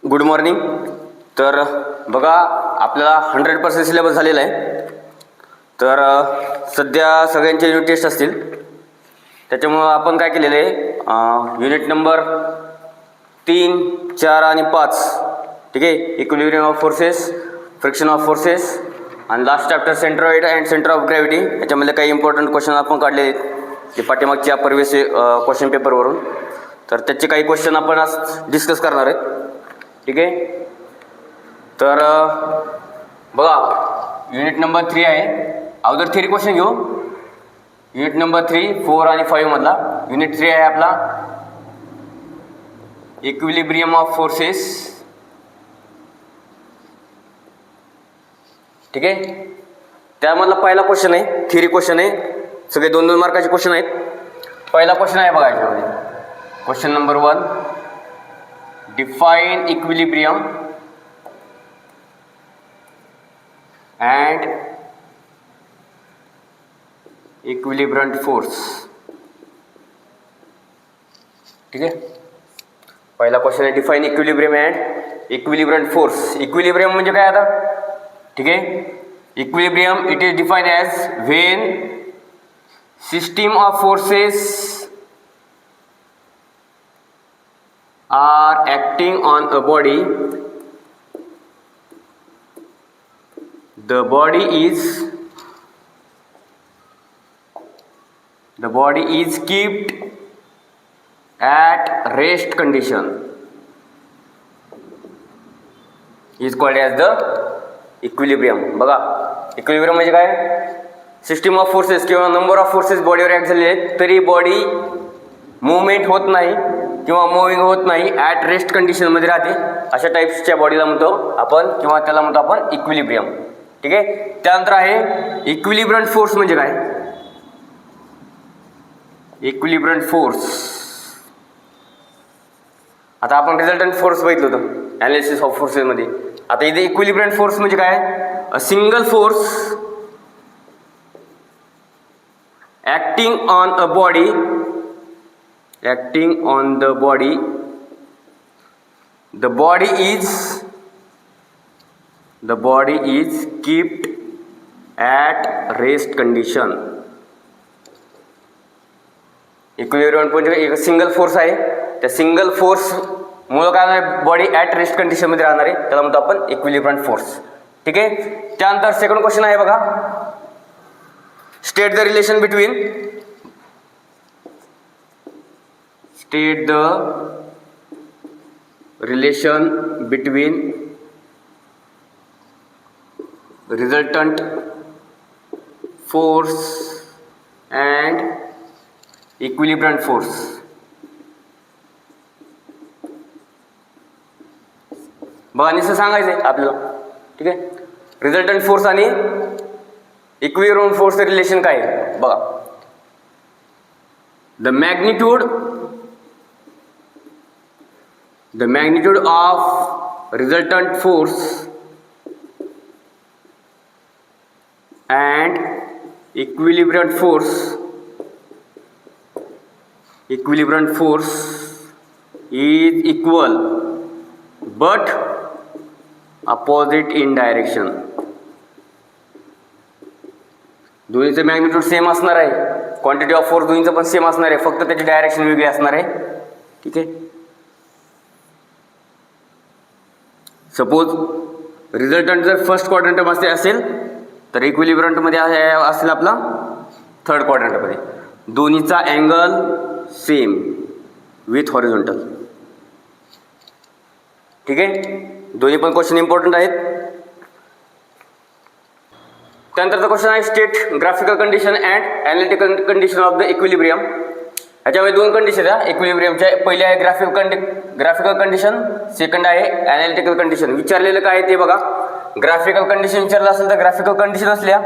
Good morning. तर बघा आपल्याला 100% सिलेबस झालेला आहे. तर सध्या सगळ्यांचे युनिट टेस्ट असतील, त्याच्यामुळं आपण काय केलेलं आहे, युनिट नंबर 3, 4 आणि 5, ठीक आहे, equilibrium of forces, friction of forces आणि last chapter centroid and centre of gravity. याच्यामध्ये काही इम्पॉर्टंट क्वेश्चन आपण काढले आहेत ते पाठीमागच्या परवेस क्वेश्चन पेपरवरून. तर त्याचे काही क्वेश्चन आपण आज डिस्कस करणार आहेत, ठीक आहे. तर बघा युनिट नंबर 3 आहे. अगोदर 3 क्वेश्चन घेऊ. युनिट नंबर 3, 4 आणि 5 मधला युनिट 3 आहे आपला इक्विलिब्रियम ऑफ फोर्सेस, ठीक आहे. त्यामधला पहिला क्वेश्चन आहे, थिअरी क्वेश्चन आहे, सगळे 2-2 मार्काचे क्वेश्चन आहेत. पहिला क्वेश्चन आहे बघा याच्यामध्ये, question number 1, define equilibrium and equilibrant force, ठीक आहे. पहिला क्वेश्चन आहे define equilibrium and equilibrant force. Equilibrium म्हणजे काय आता, ठीक आहे. Equilibrium it is defined as when system of forces are acting on a body, the body is kept at rest condition is called as the equilibrium. बघा equilibrium म्हणजे काय, system of forces किंवा number of forces बॉडीवर act झालेले आहेत तरी body movement होत नाही किंवा मुव्हिंग होत नाही, ॲट रेस्ट कंडिशनमध्ये राहते, अशा टाईप्सच्या बॉडीला म्हणतो आपण किंवा त्याला म्हणतो आपण इक्विलिब्रियम, ठीक आहे. त्यानंतर आहे इक्विलिब्रंट फोर्स म्हणजे काय. इक्विलिब्रंट फोर्स, आता आपण रिझल्टंट फोर्स बघितलं होतं ॲनालिसिस ऑफ फोर्सेसमध्ये. आता इथे इक्विलिब्रंट फोर्स म्हणजे काय, a single force acting on a body, acting on the body, the body is kept at rest condition. Equilibrium म्हणजे एक सिंगल फोर्स आहे, त्या सिंगल फोर्स मुळे काय बॉडी ॲट रेस्ट कंडिशन मध्ये राहणार आहे, त्याला म्हणतो आपण इक्विलिब्रंट फोर्स, ठीक आहे. त्यानंतर सेकंड क्वेश्चन आहे बघा, state the relation between, state the relation between resultant force and equilibrant force. बघा नुसतं सांगायचं आहे आपल्याला, ठीक आहे. रिझल्टंट फोर्स आणि इक्विलिब्रियम फोर्सचं रिलेशन काय आहे बघा. The magnitude of resultant force and equilibrant force is equal but opposite in direction. दोन्हीचं मॅग्निट्यूड सेम असणार आहे, क्वांटिटी ऑफ फोर्स दोन्हीचं पण सेम असणार आहे, फक्त त्याची डायरेक्शन वेगळी असणार आहे, ठीक आहे. सपोज रिझल्टंट जर फर्स्ट क्वाड्रंटमध्ये असेल तर इक्विलिब्रंटमध्ये असेल आपला थर्ड क्वाड्रंटमध्ये. दोन्हीचा अँगल सेम विथ हॉरिझॉन्टल, ठीक आहे. दोन्ही पण क्वेश्चन इम्पॉर्टंट आहेत. त्यानंतरचा क्वेश्चन आहे state graphical condition and analytical condition of the equilibrium. ह्याच्यामध्ये 2 कंडिशन आहे इक्विलिब्रियमच्या. पहिली आहे ग्राफिकल कंडिशन, सेकंड आहे ॲनालिटिकल कंडिशन. विचारलेलं काय आहे ते बघा. ग्राफिकल कंडिशन विचारलं असेल तर ग्राफिकल कंडिशन असल्या,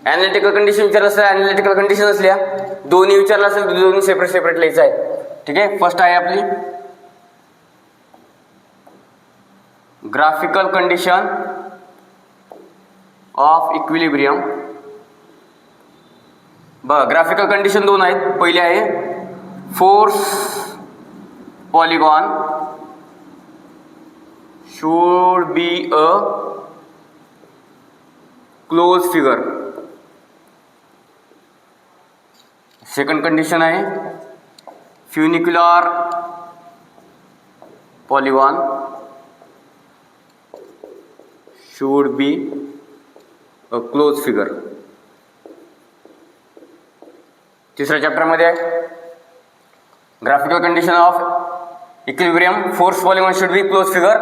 ॲनालिटिकल कंडिशन विचारलं असेल ॲनालिटिकल कंडिशन असल्या, दोन्ही विचारलं असेल तर दोन्ही सेपरेट लिहायचं आहे, ठीक आहे. फर्स्ट आहे आपली ग्राफिकल कंडिशन ऑफ इक्विलिब्रियम. बघा ग्राफिकल कंडिशन 2 आहेत. पहिली आहे force polygon should be a closed figure. Second condition आहे funicular polygon should be a closed figure. तिसऱ्या चॅप्टरमध्ये graphical condition of equilibrium force polygon should be close figure.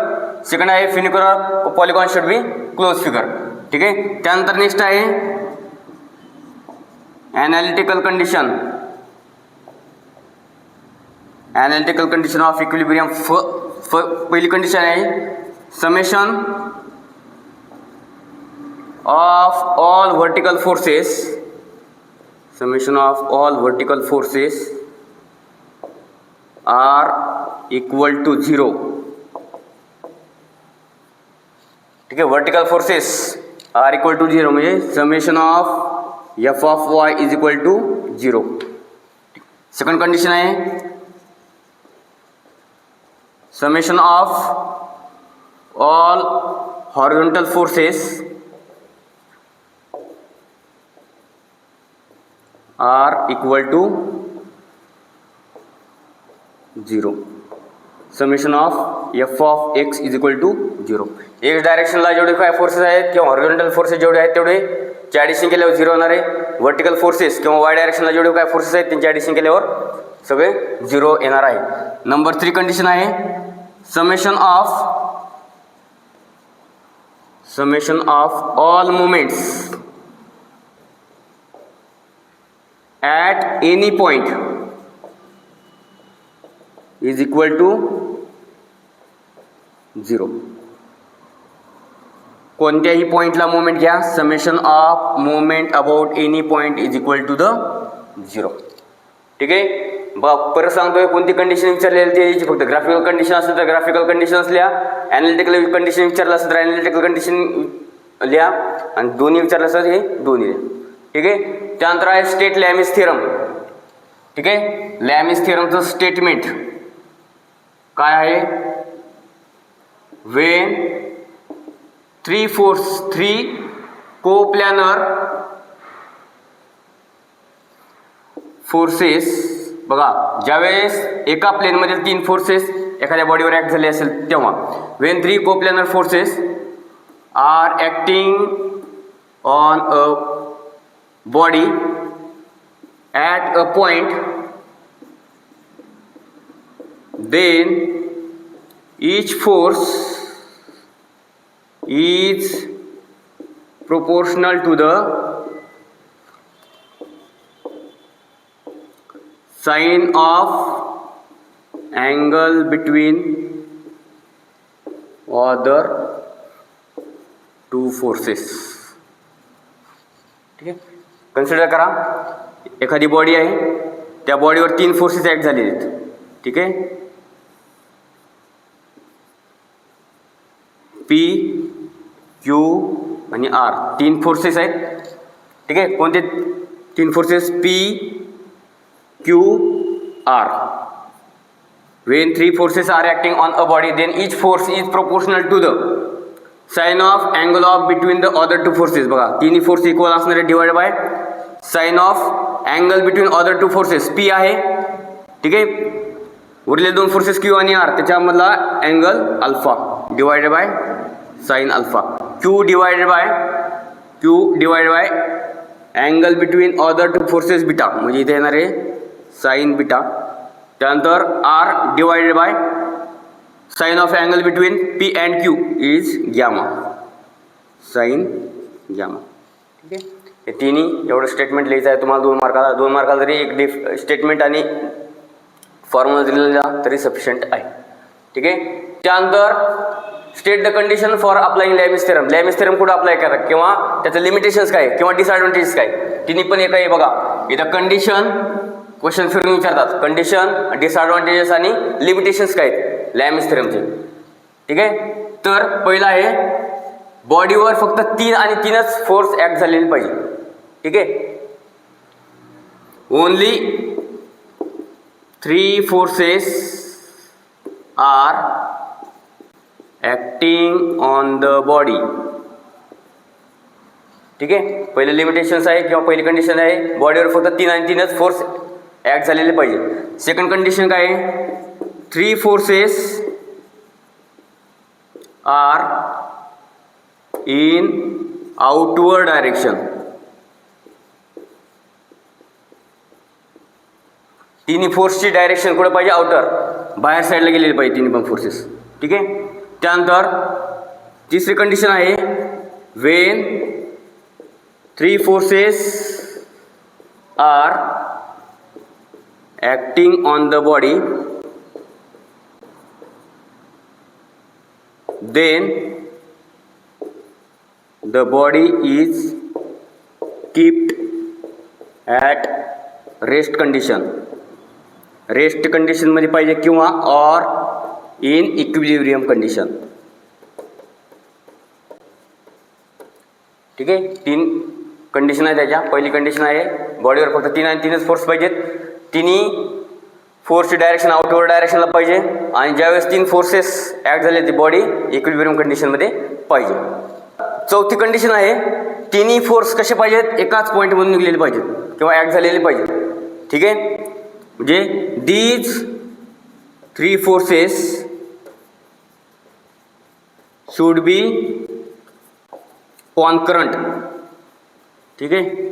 Second आहे funicular polygon should be close figure. ठीक आहे. त्यानंतर next आहे analytical condition. Analytical condition of equilibrium. पहिली condition आहे summation of all vertical forces, summation of all vertical forces are equal to 0. ठीक आहे. vertical forces are equal to 0 म्हणजे summation of f of y is equal to 0. Second condition आहे summation of all horizontal forces are equal to 0. Summation of f of x is equal to 0. X डायरेक्शनला जेवढे काय forces आहेत किंवा horizontal forces जेवढे आहेत तेवढे च्या ॲडिशन केल्यावर 0 होणार आहे. व्हर्टिकल फोर्सेस किंवा वाय डायरेक्शनला जेवढे काय फोर्सेस आहेत त्यांच्या ॲडिशन केल्यावर सगळे 0 येणार आहे. नंबर 3 कंडिशन आहे summation of all moments at any point is equal to 0. कोणत्याही पॉइंटला मोमेंट घ्या. Summation of moment about any point is equal to the 0. ठीक आहे. परत सांगतोय कोणती कंडिशन विचारलेली ते यायची. फक्त ग्राफिकल कंडिशन असेल तर ग्राफिकल कंडिशन्स लिहा. ॲनालिटिकल कंडिशन विचारलं असेल तर ॲनालिटिकल कंडिशन लिहा आणि दोन्ही विचारलं असेल हे दोन्ही लिहा. ठीक आहे. त्यानंतर आहे स्टेट लॅमिस थिअरम. ठीक आहे. लॅमिस थिअरमचं स्टेटमेंट काय आहे. Wien three coplanar forces. बघा ज्यावेळेस एका प्लेनमध्ये 3 फोर्सेस एखाद्या बॉडीवर ॲक्ट झाले असेल तेव्हा when 3 coplanar forces are acting on a body at a point, then each force is proportional to the sine of angle between other two forces. ठीक आहे. कन्सिडर करा एखादी बॉडी आहे त्या बॉडीवर 3 फोर्सेस ॲक्ट झालेले आहेत. ठीक आहे. पी क्यू आणि आर 3 फोर्सेस आहेत. ठीक आहे. कोणते 3 forces. P Q R. When 3 forces are acting on a body then each force is proportional to the sine of angle of between the other 2 forces. बघा तिन्ही फोर्स इक्वल असणार आहे divide by sine of angle between other 2 forces. P आहे. ठीक आहे. उरलेले 2 forces Q आणि R त्याच्यामधला angle alpha divided by sine alpha. Q divided by angle between other 2 forces beta म्हणजे इथे येणार आहे साइन बीटा. त्यानंतर R divided by sine of angle between P and Q is gamma. Sine gamma. ठीक आहे. हे तिन्ही एवढं स्टेटमेंट लिहायचं आहे तुम्हाला 2 मार्काला. 2 मार्काला जरी एक स्टेटमेंट आणि फॉर्म्युला दिलेला तरी सफिशियंट आहे. ठीक आहे. त्यानंतर state the condition for applying Lami's theorem. Lami's theorem कुठं अप्लाय करा किंवा त्याचं लिमिटेशन्स काय किंवा डिसएडव्हान्टेजेस काय तिन्ही पण एक आहे. बघा इथं कंडिशन क्वेश्चन फिरून विचारतात. कंडिशन डिसएडव्हान्टेजेस आणि लिमिटेशन्स काय आहेत लॅमिस थेरमचे. ठीक आहे. तर पहिला आहे बॉडीवर फक्त 3 आणि 3च फोर्स ॲक्ट झालेले पाहिजे. ठीक आहे. Only 3 forces are act acting on the body. ठीक आहे, पहिले लिमिटेशन्स आहे किंवा पहिली कंडिशन आहे बॉडीवर फक्त 3 आणि 3च फोर्स ॲक्ट झालेले पाहिजे. सेकंड कंडिशन काय आहे, 3 forces are in outward direction. तिन्ही फोर्सची डायरेक्शन कुठे पाहिजे, आउटर, बाहेर साईडला गेलेली पाहिजे तिन्ही पण फोर्सेस. ठीक आहे, त्यानंतर तिसरी कंडिशन आहे, when 3 forces are acting on the body then the body is kept at rest condition. Rest कंडिशनमध्ये पाहिजे किंवा ऑर इन इक्विलिब्रियम कंडिशन. ठीक आहे, 3 कंडिशन आहे त्याच्या. पहिली कंडिशन आहे बॉडीवर फक्त 3 आणि 3च फोर्स पाहिजेत, तिन्ही फोर्सची डायरेक्शन आउटवर्ड डायरेक्शनला पाहिजे आणि ज्यावेळेस 3 फोर्सेस ॲक्ट झाले ती बॉडी इक्विलिब्रियम कंडिशनमध्ये पाहिजे. चौथी कंडिशन आहे, तिन्ही फोर्स कसे पाहिजेत, एकाच पॉईंटमधून निघलेले पाहिजेत किंवा ॲक्ट झालेले पाहिजेत. ठीक आहे, म्हणजे these 3 forces should be concurrent. ठीक आहे,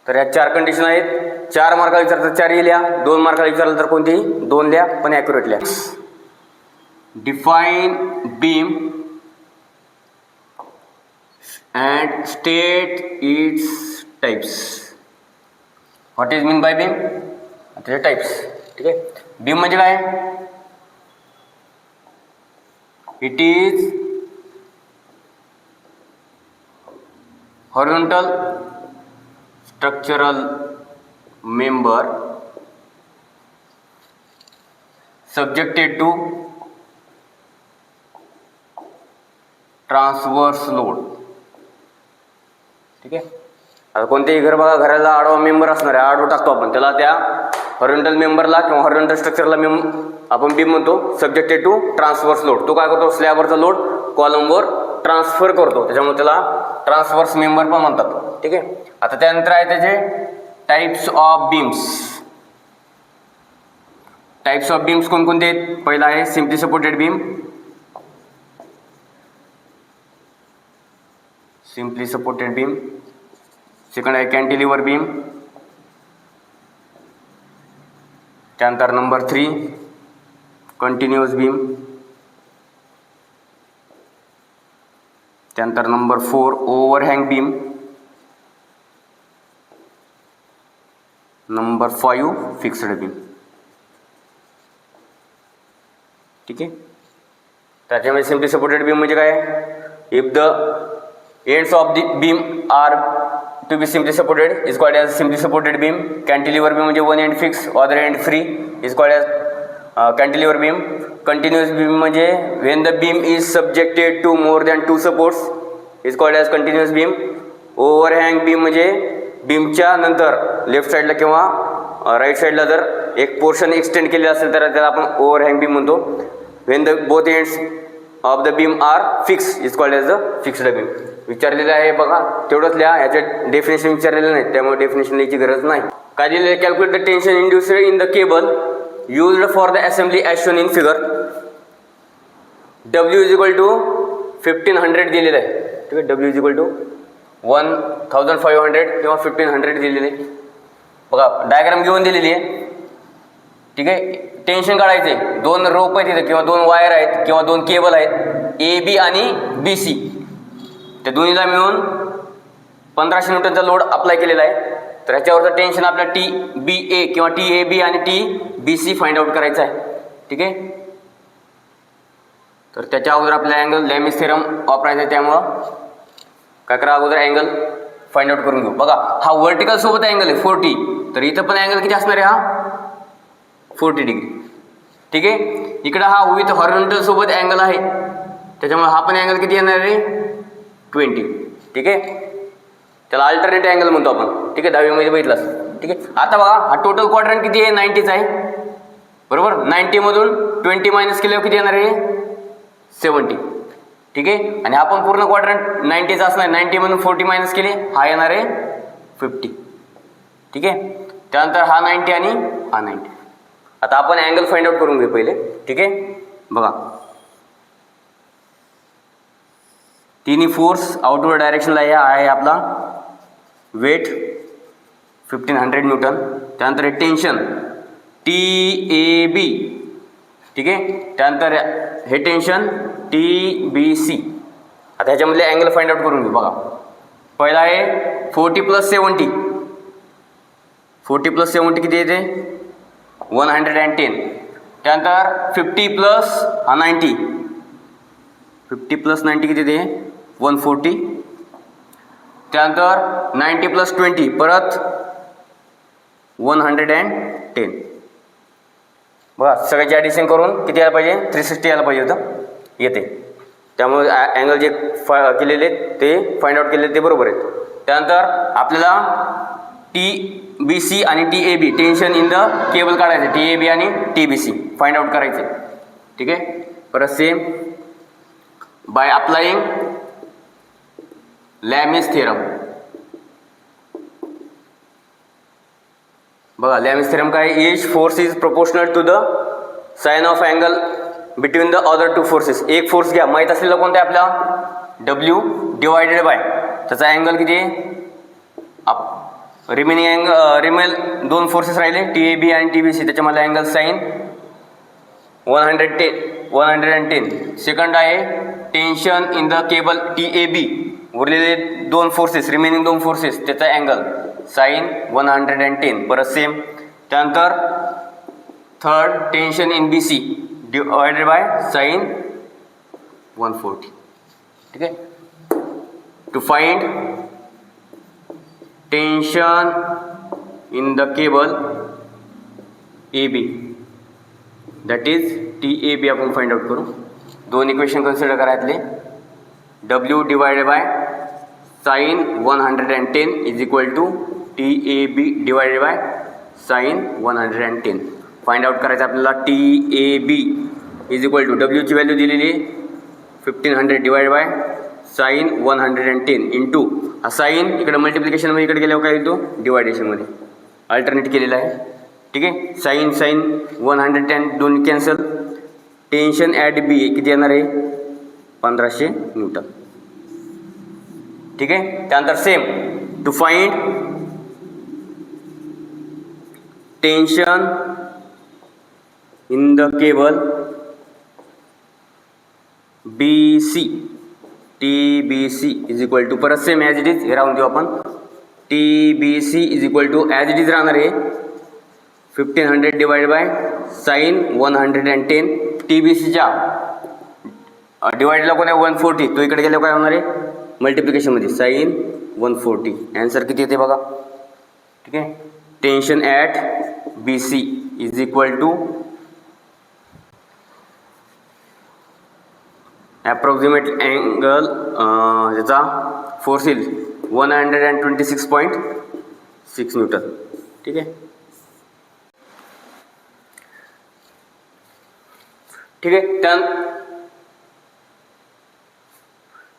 तर या 4 कंडिशन आहेत. 4 मार्काला विचारलं तर 4 लिहा, 2 मार्काला विचारलं तर कोणतीही 2 लिहा, पण ॲक्युरेट लिहा. Define beam and state its types. What is mean by beam, त्याचे टाइप्स. ठीक आहे, बीम म्हणजे काय, it is horizontal structural member subjected to transverse load. ठीक आहे, आता कोणतेही घर बघा, घराला आडवा मेंबर असणार आहे, आडवं टाकतो आपण त्याला, त्या हॉरिझॉन्टल मेंबरला किंवा हॉरिझॉन्टल स्ट्रक्चरला आपण बीम म्हणतो. सब्जेक्टेड टू ट्रान्सवर्स लोड, तो काय करतो, स्लॅबवरचा लोड कॉलमवर ट्रान्सफर करतो, त्याच्यामुळे त्याला ट्रान्सवर्स मेंबर पण म्हणतात. ठीक आहे, आता त्यानंतर आहे त्याचे types of beams. Types of beams कोणकोणते आहेत, पहिला आहे simply supported beam. Simply supported beam. Second आहे कॅन्टिलिव्हर बीम. त्यानंतर नंबर 3 कंटिन्युअस बीम. त्यानंतर number 4 overhang beam. Number 5 fixed beam. ठीक आहे, त्याच्यामध्ये सिम्पली सपोर्टेड बीम म्हणजे काय, if the ends of the beam are to be simply supported is called as simply supported beam. Cantilever beam म्हणजे one end fix, other end free is called as cantilever beam. Continuous beam म्हणजे when the beam is subjected to more than 2 supports is called as continuous beam. Overhang beam म्हणजे बीमच्या नंतर left साईडला किंवा right साईडला जर एक portion extend केलेला असेल तर त्याला आपण ओव्हरहँग बीम म्हणतो. When the both ends of the beam are fix is called as the fixed beam. विचारलेलं आहे बघा, तेवढंच लिहा, याच्यात डेफिनेशन विचारलेलं नाही, त्यामुळे डेफिनेशन लिहायची गरज नाही. काय दिलेलं, calculate the tension induced in the cable used for the assembly as shown in figure. W is equal to 1500 दिलेलं आहे. ठीक आहे, W इज इक्वल टू 1500 किंवा 1500 दिलेले. बघा डायग्राम घेऊन दिलेली आहे. ठीक आहे, टेन्शन काढायचे, 2 रोप आहेत तिथे किंवा 2 वायर आहेत किंवा 2 केबल आहेत, AB आणि BC. त्या दोन्हीला मिळून 1500 न्यूटनचा लोड अप्लाय केलेला आहे. तर ह्याच्यावरचं टेन्शन आपल्या TBA किंवा TAB आणि TBC फाइंड आउट करायचं आहे. ठीक आहे, तर त्याच्या अगोदर आपल्याला अँगल लॅमिस थेरम वापरायचा आहे, त्यामुळं काय करा, अगोदर अँगल फाइंड आउट करून घेऊ. बघा हा व्हर्टिकल सोबत अँगल आहे 40, तर इथं पण अँगल किती असणार आहे, हा 40 डिग्री. ठीक आहे, इकडं हा विथ हॉरिझॉन्टल सोबत अँगल आहे, त्याच्यामुळे हा पण अँगल किती येणार आहे, 20. ठीक आहे, त्याला अल्टरनेट अँगल म्हणतो आपण. ठीक आहे, 10वीमध्ये बघितलं असं. ठीक आहे, आता बघा हा टोटल क्वाड्रंट किती आहे, 90चा आहे बरोबर. 90 मधून 20 मायनस केल्यावर किती येणार आहे, 70. ठीक आहे. आणि हा पण पूर्ण क्वाड्रंट 90चा असणार. 90 म्हणून 40 मायनस केले, हा येणार आहे 50. ठीक आहे. त्यानंतर हा 90 आणि हा 90. आता आपण अँगल फाइंड आउट करून घेऊ पहिले. ठीक आहे. बघा, तिन्ही फोर्स आउटवर्ड डायरेक्शनला आहे आपला वेट 1500 न्यूटन. त्यानंतर टेन्शन TAB. ठीक आहे. त्यानंतर हे टेन्शन TBC. आता ह्याच्यामधले अँगल फाइंड आउट करून घेऊ. बघा, पहिला आहे 40 + 70. 40 + 70 किती येते? 110. त्यानंतर 50 + 90. 50 + 90 किती येते? 140. त्यानंतर 90 + 20 परत 110. बघा, सगळ्याची ॲडिशन करून किती यायला पाहिजे? 360 यायला पाहिजे होतं. येते. त्यामुळे अँगल जे केलेले ते फाइंड आउट केलेले ते बरोबर आहेत. त्यानंतर आपल्याला TBC आणि TAB tension in the cable काढायचे. TAB आणि TBC फाइंड आउट करायचे. ठीक आहे. परत same by applying Lami's theorem. बघा, लॅमिस थेरम काय? Each force is proportional to the sine of angle between the other two forces. एक फोर्स घ्या, माहीत असलेला कोणता आहे आपला? W डिवायडेड बाय त्याचा अँगल किती आहे? रिमेल दोन फोर्सेस राहिले TAB आणि TBC. त्याच्यामध्ये अँगल साइन 110. सेकंड आहे tension in the cable TAB. उरलेले दोन फोर्सेस, रिमेनिंग दोन फोर्सेस, त्याचा अँगल साइन 110. परत सेम. त्यानंतर third tension in BC divided by sine 140. ठीक आहे. To find tension in the cable AB, that is TAB आपण फाइंड आउट करू. दोन इक्वेशन कन्सिडर करायतले. W divided by sine 110 is equal to TAB divided by sine 110. Find out करायचं आपल्याला. TAB is equal to W ची value दिलेली 1500 divided by sine 110 into हा sine इकडे मल्टिप्लिकेशनमध्ये इकडे गेल्यावर काय येतो? डिवायडेशनमध्ये. अल्टरनेट केलेला आहे. ठीक आहे. साइन 110 दोन कॅन्सल. टेन्शन ॲट B किती येणार आहे? 1500 न्यूटन. ठीक आहे. त्यानंतर same to find tension in the cable BC TBC is equal to परत सेम ॲज इट इज हे राहून देऊ आपण. TBC is equal to as it is राहणार आहे 1500 डिवाइड बाय साइन 110. TBCच्या डिवाइडला कोण आहे? 140. तो इकडे गेल्यावर काय होणार आहे? मल्टिप्लिकेशनमध्ये साइन 140. ॲन्सर किती येते बघा. ठीक आहे. Tension at BC is equal to approximate angle ह्याचा फोर्स येईल 126.6 न्यूटन. ठीक आहे. ठीक आहे.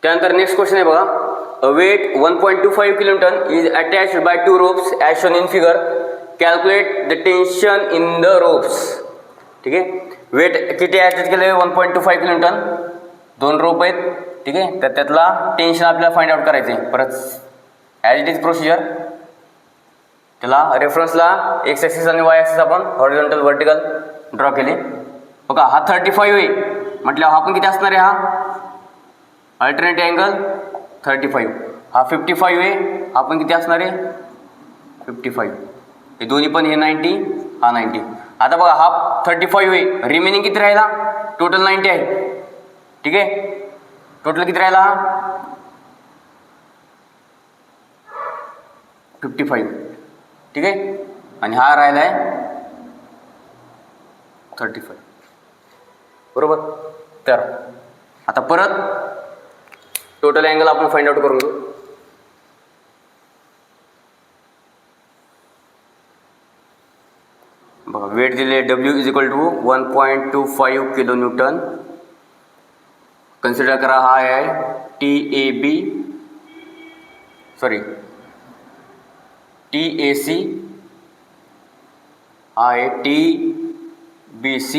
त्यानंतर नेक्स्ट क्वेश्चन आहे बघा. A weight 1.25 kiloton is attached by 2 ropes as shown in figure. Calculate the tension in the ropes. ठीक आहे. वेट किती अटॅच केलं आहे? 1.25 किलोटन. 2 रोप आहेत. ठीक आहे. तर त्यातला टेन्शन आपल्याला फाइंड आउट करायचं आहे. परत ॲज इट इज प्रोसिजर. त्याला रेफरन्सला एक्स ॲक्सिस आणि वाय ॲक्सिस आपण हॉरिझॉन्टल व्हर्टिकल ड्रॉ केले. बघा, हा 35 आहे म्हटलं, हा पण किती असणार आहे? हा अल्टरनेट अँगल 35. हा 55 आहे, हा पण किती असणार आहे? 55. हे दोन्ही पण हे 90, हा 90. आता बघा, हा 35 आहे, रिमेनिंग किती राहिला? टोटल 90 आहे. ठीक आहे. टोटल किती राहिला? 55. ठीक आहे. आणि हा राहिला आहे 35. बरोबर. तर आता परत टोटल अँगल आपण फाइंड आउट करून घेऊ. बघा, वेट दिले W is equal to 1.25 kilo newton consider करा हा आहे TAC हा आहे TBC.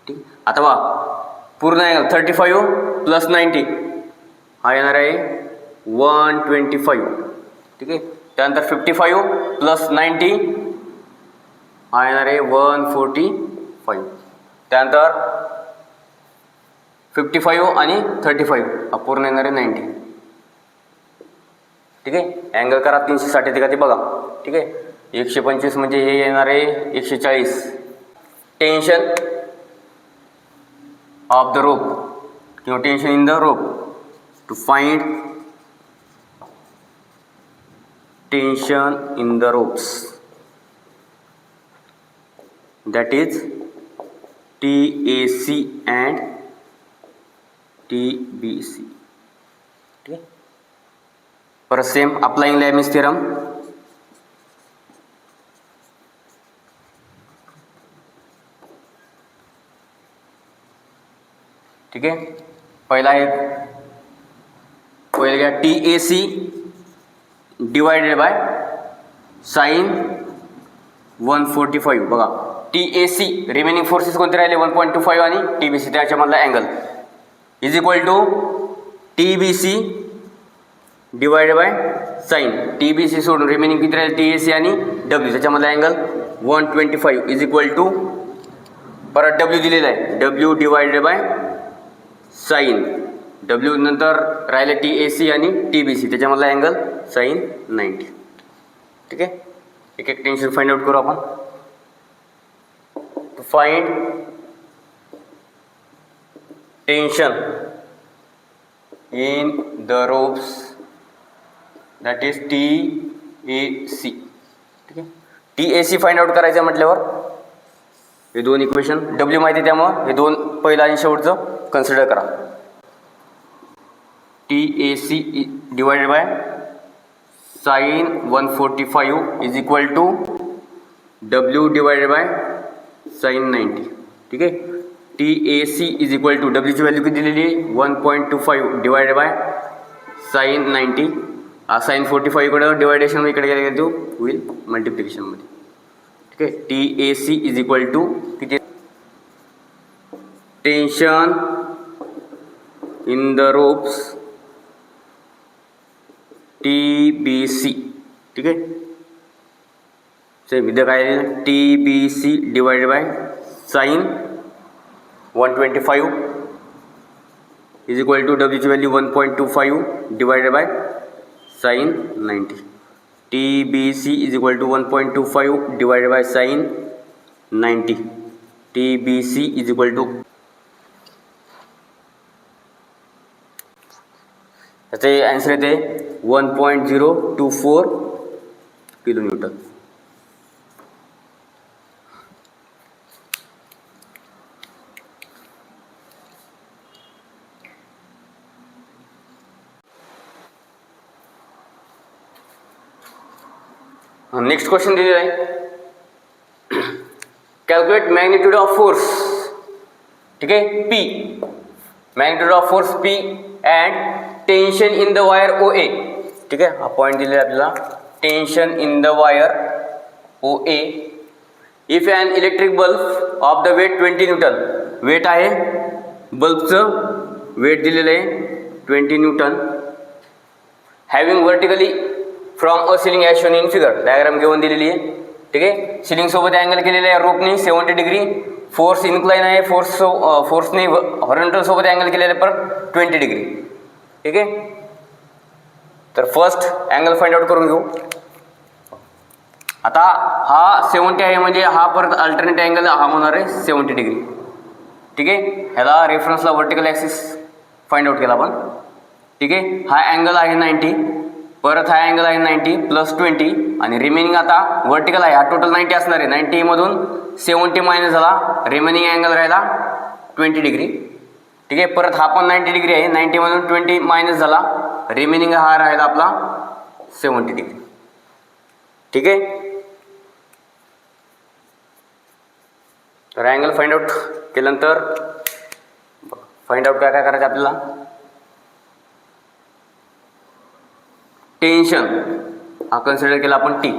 ठीक, आता बघा पूर्ण अँगल 35 प्लस 90 हा येणार आहे 125. ठीक आहे, त्यानंतर 55 प्लस 90 हा येणार आहे 145. त्यानंतर 55 आणि 35 हा पूर्ण येणार आहे 90. ठीक आहे, अँगल करा 360 येते का ते बघा. ठीक आहे, 125 म्हणजे हे येणार आहे 140. टेन्शन ऑफ द रोप किंवा tension in the rope. To find tension in the ropes, that is TAC and TBC. ठीक आहे, परत सेम अप्लाइंग लेमिस थ्योरम. ठीक आहे, पहिला आहे पहिले घ्या TAC डिवायडेड बाय साइन 145. बघा TAC रिमेनिंग फोर्सेस कोणते राहिले 1.25 आणि TBC त्याच्यामधला angle is equal to TBC divided by sine. TBC सोडून रिमेनिंग किती राहिले TAC आणि W त्याच्यामधला अँगल 125 इज इक्वल टू परत W दिलेला आहे W divided by sine. W नंतर राहिले TAC आणि TBC त्याच्यामधला अँगल साइन 90. ठीक आहे, एक एक टेन्शन फाइंड आउट करू आपण. To find tension in the ropes, that is TAC. ठीक आहे, TAC फाइंड आउट करायचं म्हटल्यावर हे दोन इक्वेशन W माहिती त्यामुळं हे दोन पहिला आणि शेवटचं कन्सिडर करा. TAC divided by sine 145 is equal to W divided by sine 90. ठीक आहे, TAC is equal to W ची व्हॅल्यू किती दिलेली आहे 1.25 डिवायडेड बाय साइन 90. हा साइन 45 इकडे डिवायडेशन इकडे गेला तो होईल मल्टिप्लिकेशनमध्ये. ठीक आहे, TAC इज इक्वल टू किती tension in the ropes TBC. ठीक आहे, सेम इथं काय TBC divided by sine 125 is equal to W ची value 1.25 divided by sine 90. TBC is equal to 1.25 divided by sine 90. TBC is equal to त्याचे answer येते 1.024 kilonewton. Next question दिलेला आहे calculate magnitude of force. ठीक आहे, P magnitude of force P and tension in the wire OA. ठीक आहे, हा point दिलेला आपल्याला tension in the wire OA. If an electric bulb of the weight 20 newton. Weight आहे बल्बचं वेट दिलेलं आहे 20 newton. Having vertically from a ceiling as shown in figure. Diagram घेऊन दिलेली आहे. ठीक आहे, सिलिंग सोबत अँगल केलेला आहे रोपने 70 डिग्री. फोर्स इन्क्लाइन आहे फोर्सने हॉरिझॉन्टल सोबत अँगल केलेला आहे परत 20 डिग्री. ठीक आहे, तर फर्स्ट अँगल फाइंड आउट करून घेऊ. आता हा 70 आहे म्हणजे हा परत अल्टरनेट अँगल हा होणार आहे 70 डिग्री. ठीक आहे, ह्याला रेफरन्सला व्हर्टिकल ॲक्सिस फाइंड आउट केला आपण. ठीक आहे, हा अँगल आहे 90 परत हा अँगल आहे 90 प्लस 20 आणि रिमेनिंग आता व्हर्टिकल आहे हा टोटल 90 असणार आहे. 90 मधून 70 मायनस झाला रिमेनिंग अँगल राहिला 20 डिग्री. ठीक आहे, परत हा पण 90 डिग्री आहे 90 मधून 20 मायनस झाला रिमेनिंग हा राहिला आपला 70 डिग्री. ठीक आहे, तर अँगल फाइंड आउट केल्यानंतर फाइंड आउट काय काय करायचं आपल्याला, टेन्शन हा कन्सिडर केला आपण टी,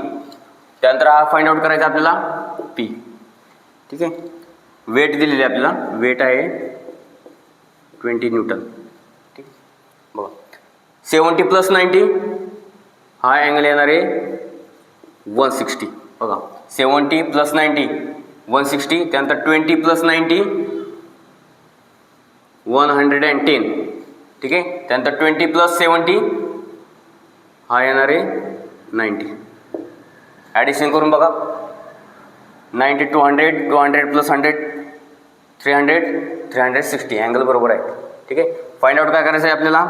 त्यानंतर हा फाइंड आउट करायचा आपल्याला पी. ठीक आहे. वेट दिलेली आहे आपल्याला, वेट आहे 20 न्यूटन. ठीक आहे. बघा 70 + 90 हा अँगल येणार आहे 160. बघा 70 + 90 160, त्यानंतर 20 + 90 110. ठीक आहे. त्यानंतर 20 + 70 हा येणार आहे 90. ॲडिशन करून बघा 90 to 100, 200 + 100 300, 360 अँगल बरोबर आहे. ठीक आहे. फाइंड आउट काय करायचं आहे आपल्याला,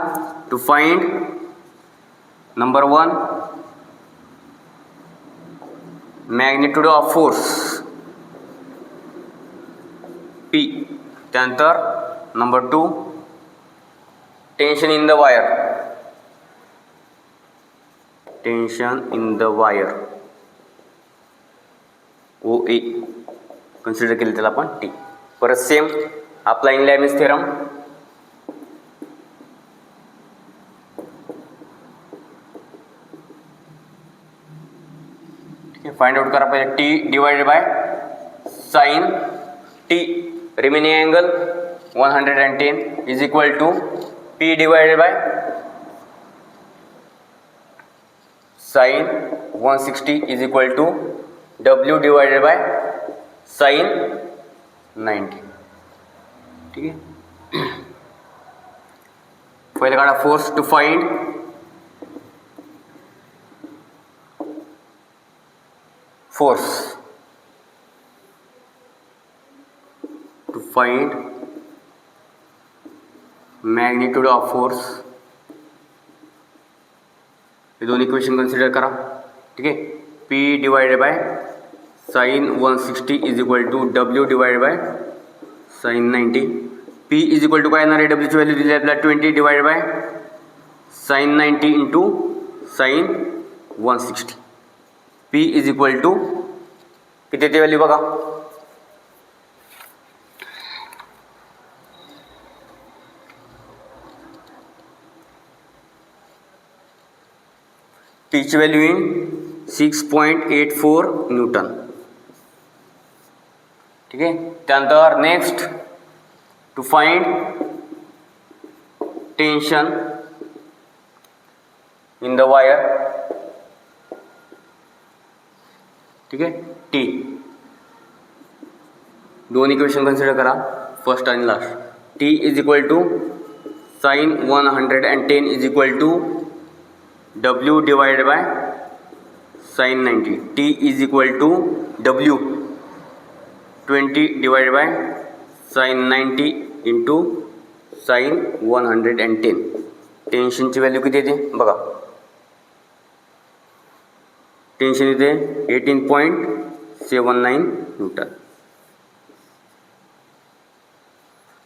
to find number 1 magnitude of force P, त्यानंतर number 2 tension in the wire, tension in the wire OA consider केलं त्याला आपण T. परत same applying Lami's theorem, find out करा पहिले T divided by sine T remaining angle 110 is equal to P divided by sine 160 is equal to W divided by sine 90. ठीक आहे. पहिले काढा force to find force, to find magnitude of force. हे दोन equation consider करा. ठीक आहे. P divided by sine 160 is equal to W divided by sine 90. P is equal to काय येणार आहे, W ची व्हॅल्यू दिली आहे आपल्याला 20 divided by sine 90 into sine 160. P is equal to किती येते व्हॅल्यू बघा, P ची व्हॅल्यू इन 6.84 न्यूटन. ठीक आहे. त्यानंतर next to find tension in the wire. ठीक आहे. T दोन इक्वेशन कन्सिडर करा, फर्स्ट आणि last. T is equal to sine 110 is equal to W divided by sine 90. T is equal to W 20 divided by sine 90 into sine 110. टेन्शनची value किती येते बघा, tension येते 18.79 न्यूटन.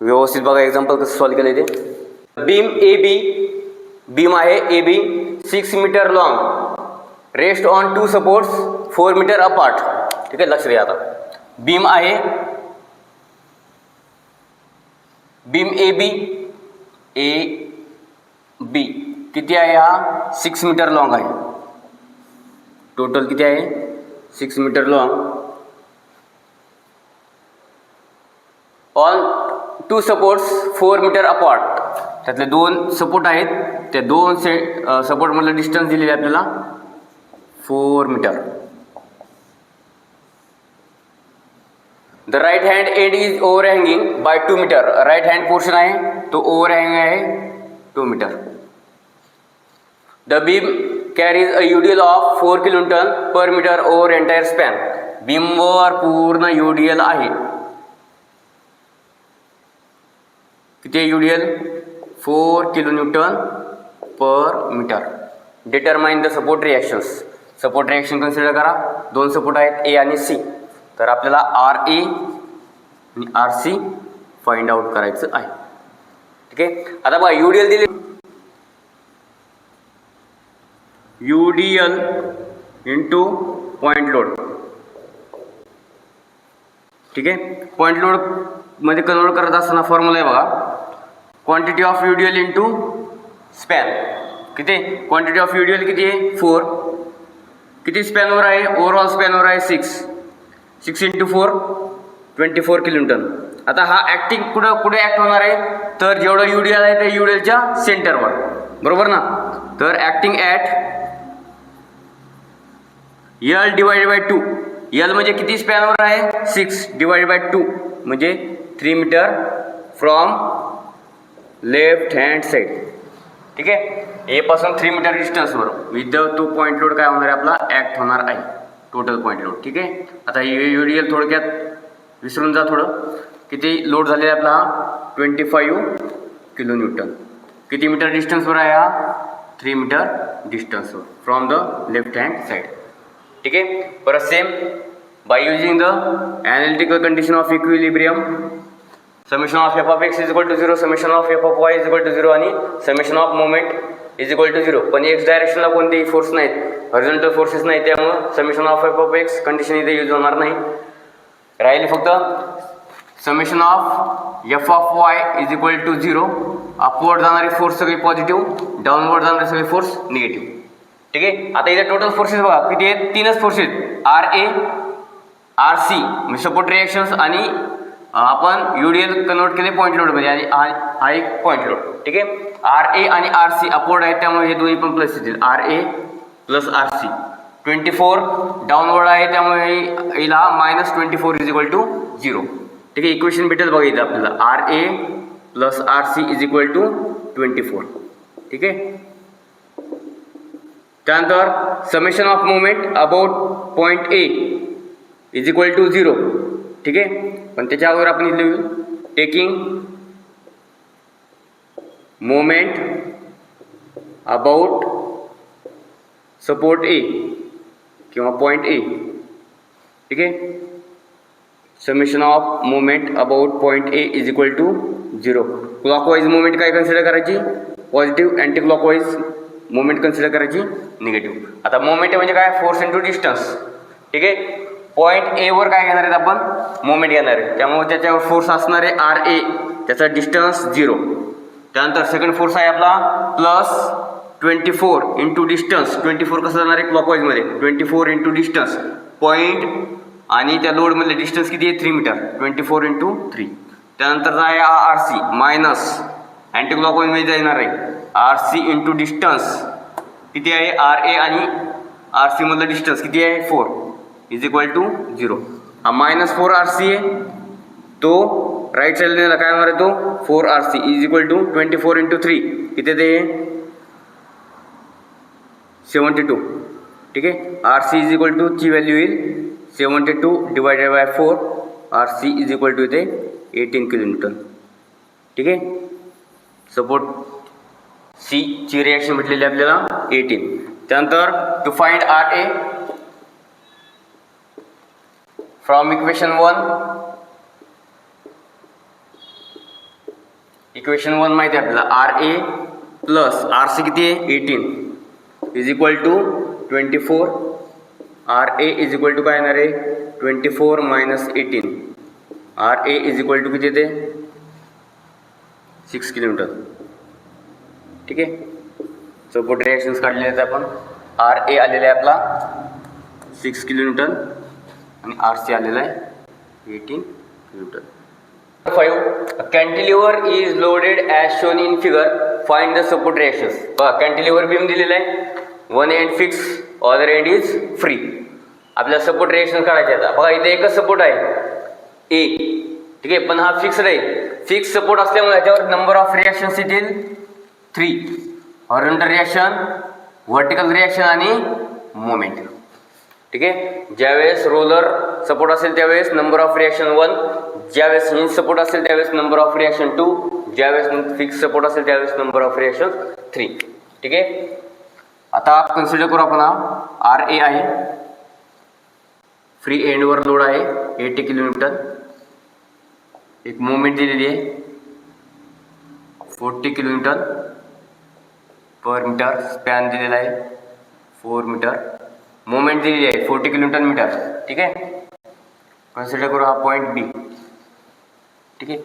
व्यवस्थित बघा एक्झाम्पल कसं सॉल्व केलं ते. बीम AB, बीम आहे AB 6 metre long, rest on 2 supports 4 metre apart. ठीक आहे. लक्ष द्या आता, बीम आहे बीम AB किती आहे, हा 6 मीटर लॉंग आहे. टोटल किती आहे 6 metre long. On 2 supports 4 metre apart, त्यातले 2 सपोर्ट आहेत, त्या 2 सपोर्ट मधलं डिस्टन्स दिलेलं आहे आपल्याला 4 metre. The right hand end is overhanging by 2 metre. Right hand portion आहे तो ओव्हरहँग आहे 2 metre. The beam carries a UDL of 4 kilonewton per metre over entire span. बीमवर पूर्ण UDL आहे, किती आहे UDL 4 kilonewton per metre. Determine the support reactions. Support reaction consider करा, 2 support आहेत A आणि C. तर आपल्याला RA आणि RC फाइंड आउट करायचं आहे. ठीक आहे. आता बघा UDL दिले, UDL इंटू पॉइंट लोड. ठीक आहे. पॉइंट लोड मध्ये कन्वर्ट करत असताना फॉर्म्युला आहे बघा, quantity of UDL into span किती, क्वांटिटी ऑफ यूडीएल किती आहे 4, किती स्पॅनवर आहे, ओव्हरऑल स्पॅनवर आहे 6 इंटू 4 24 किलोन्यूटन. आता हा ॲक्टिंग कुठे ॲक्ट होणार आहे, तर जेवढं यूडीएल आहे ते यूडीएलच्या सेंटरवर, बरोबर ना. तर acting at L divided by 2, L म्हणजे किती स्पॅनवर आहे 6 डिवाइडेड बाय 2 म्हणजे 3 metre from left hand side. ठीक आहे, ए पासून 3 मीटर डिस्टन्सवर विथ तो पॉईंट लोड काय होणार आहे आपला ॲक्ट होणार आहे, टोटल पॉईंट लोड. ठीक आहे, आता यूडीएल थोडक्यात विसरून जा थोडं. किती लोड झालेला आहे आपला 25 किलो न्यूटन. किती मीटर डिस्टन्सवर आहे हा 3 मीटर डिस्टन्सवर from the left hand side. ठीक आहे, परत same by using the analytical condition of equilibrium summation of F of X is equal to 0, summation of F of Y is equal to 0 आणि summation of moment is equal to 0. पण x डायरेक्शनला कोणतेही force नाहीत, horizontal forces नाही, त्यामुळं summation of F of X condition इथे use होणार नाही. राहिले फक्त summation of F of Y is equal to 0. Upward जाणारी फोर्स सगळी पॉझिटिव्ह, डाऊनवर्ड जाणारी सगळी फोर्स निगेटिव्ह. ठीक आहे, आता इथे टोटल फोर्सेस बघा किती आहेत, 3च forces R A R C म्हणजे सपोर्ट रिॲक्शन्स आणि आपण यूडीएल कन्वर्ट केले पॉईंट लोडमध्ये आणि हा एक पॉईंट लोड. ठीक आहे, आर ए आणि आर सी अपवर्ड आहेत त्यामुळे हे दोन्ही पण प्लस येतील, R A plus R C. 24 downward आहे त्यामुळे येईल हा -24 इज इक्वल टू 0. ठीक आहे, इक्वेशन भेटेल बघा इथं आपल्याला R A plus R C is equal to 24. ठीक आहे, त्यानंतर summation of moment about point A is equal to 0. ठीक आहे, पण त्याच्या अगोदर आपण इथे लिहू taking moment about support A किंवा पॉईंट ए. ठीक आहे, summation of moment about point A is equal to 0. Clockwise moment काय कन्सिडर करायची positive, anti clockwise moment consider करायची निगेटिव्ह. आता मोमेंट म्हणजे काय फोर्स इंटू डिस्टन्स. ठीक आहे, पॉईंट ए वर काय घेणार आहेत आपण मोमेंट घेणार आहे, त्यामुळे त्याच्यावर फोर्स असणार आहे आर ए, त्याचा डिस्टन्स 0. त्यानंतर सेकंड फोर्स आहे आपला प्लस 24 इंटू डिस्टन्स. 24 कसं जाणार आहे क्लॉकवाईजमध्ये, 24 इंटू डिस्टन्स पॉईंट आणि त्या लोडमधले डिस्टन्स किती आहे 3 मीटर, 24 इंटू 3. त्यानंतर आहे आर सी मायनस अँटी क्लॉकवाईजमध्ये येणार आहे आर सी इंटू डिस्टन्स किती आहे आर ए आणि आर सी मधलं डिस्टन्स किती आहे 4 इज इक्वल टू 0. हा -4 आर सी आहे, तो राईट साईडला काय होणार आहे तो 4 R C is equal to 24 into 3 किती ते 72. ठीक आहे, R C is equal to ची व्हॅल्यू येईल 72 divided by 4. R C is equal to इथे 18 किलोन्यूटन. ठीक आहे, सपोर्ट सी ची रिॲक्शन भेटलेली आपल्याला 18. त्यानंतर to find R A from equation 1. Equation 1 माहिती आहे आपल्याला R A plus R C किती आहे 18 is equal to 24. R A is equal to काय येणार आहे 24 minus 18. R A is equal to किती येते 6 किलोमीटर. ठीक आहे, सपोर्ट रिॲक्शन्स काढलेले आहेत आपण. आर ए आलेला आहे आपला 6 किलोमीटर आणि आर सी आलेला आहे 18 kilometre. 5 cantilever is loaded as shown in figure, find the support reactions. बघा कॅन्टिलिव्हर बीम दिलेला आहे, one end fix other end is free. आपल्याला सपोर्ट रिॲक्शन काढायचे आता. बघा इथे एकच सपोर्ट आहे ए. ठीक आहे, पण हा फिक्स्ड आहे. फिक्स सपोर्ट असल्यामुळे याच्यावर नंबर ऑफ रिॲक्शन्स येतील 3. हॉरिझॉन्टल रिॲक्शन, व्हर्टिकल रिॲक्शन आणि मोमेंट. ठीक आहे, ज्यावेळेस रोलर सपोर्ट असेल त्यावेळेस नंबर ऑफ रिॲक्शन 1, ज्यावेळेस हिंज सपोर्ट असेल त्यावेळेस नंबर ऑफ रिॲक्शन 2, ज्यावेळेस फिक्स सपोर्ट असेल त्यावेळेस नंबर ऑफ रिॲक्शन 3. ठीक आहे, आता कन्सिडर करू आपण हा आर ए आहे, फ्री एंडवर लोड आहे 80 किलोमीटर. एक मोमेंट दिलेली आहे 40 किलोमीटर पर मीटर. स्पॅन दिलेला आहे 4 मीटर. मोमेंट दिलेली आहे 40 किलोमीटर मीटर. ठीक आहे, कन्सिडर करू हा पॉईंट बी. ठीक आहे,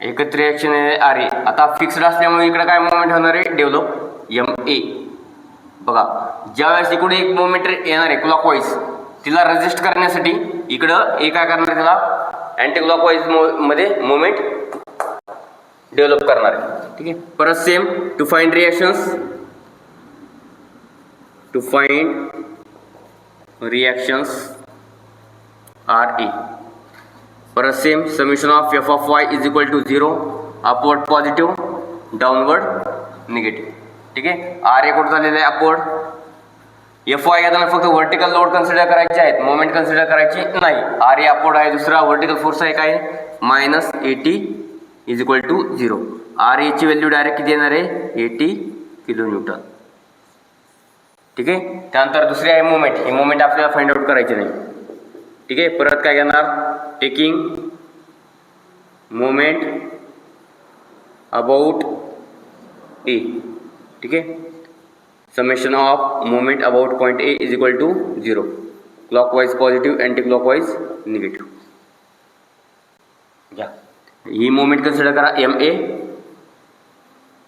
एकत्र रिॲक्शन आहे आर ए. आता फिक्स्ड असल्यामुळे इकडे काय मोमेंट होणार आहे, डेव्हलप एम ए. बघा ज्यावेळेस इकडे एक मोमेंट येणार आहे क्लॉकवाईज, तिला रेजिस्ट करण्यासाठी इकडं ए काय करणार आहे, तिला अँटी क्लॉकवाईज मध्ये मोमेंट डेव्हलप करणार आहे. ठीक आहे. परत same to find reactions, to find reactions R A. परत same summation of F of Y is equal to 0, upward positive, downward negative. ठीक आहे. आर ए कुठं झालेलं आहे, अपवर्ड. एफ वाय घेताना फक्त व्हर्टिकल लोड कन्सिडर करायचे आहेत, मोमेंट कन्सिडर करायची नाही. आर ए अपवर्ड आहे. दुसरा व्हर्टिकल फोर्स आहे काय, -80 is equal to 0. R A ची व्हॅल्यू डायरेक्ट किती येणार आहे, 80 किलोन्यूटन. ठीक आहे. त्यानंतर दुसरी आहे मोमेंट. ही मोमेंट आपल्याला फाइंड आउट करायची नाही. ठीक आहे. परत काय घेणार, टेकिंग मोमेंट अबाउट ए. ठीक आहे. Summation of moment about point A is equal to 0, clockwise positive, anti clockwise negative. घ्या ही मोमेंट कन्सिडर करा, M A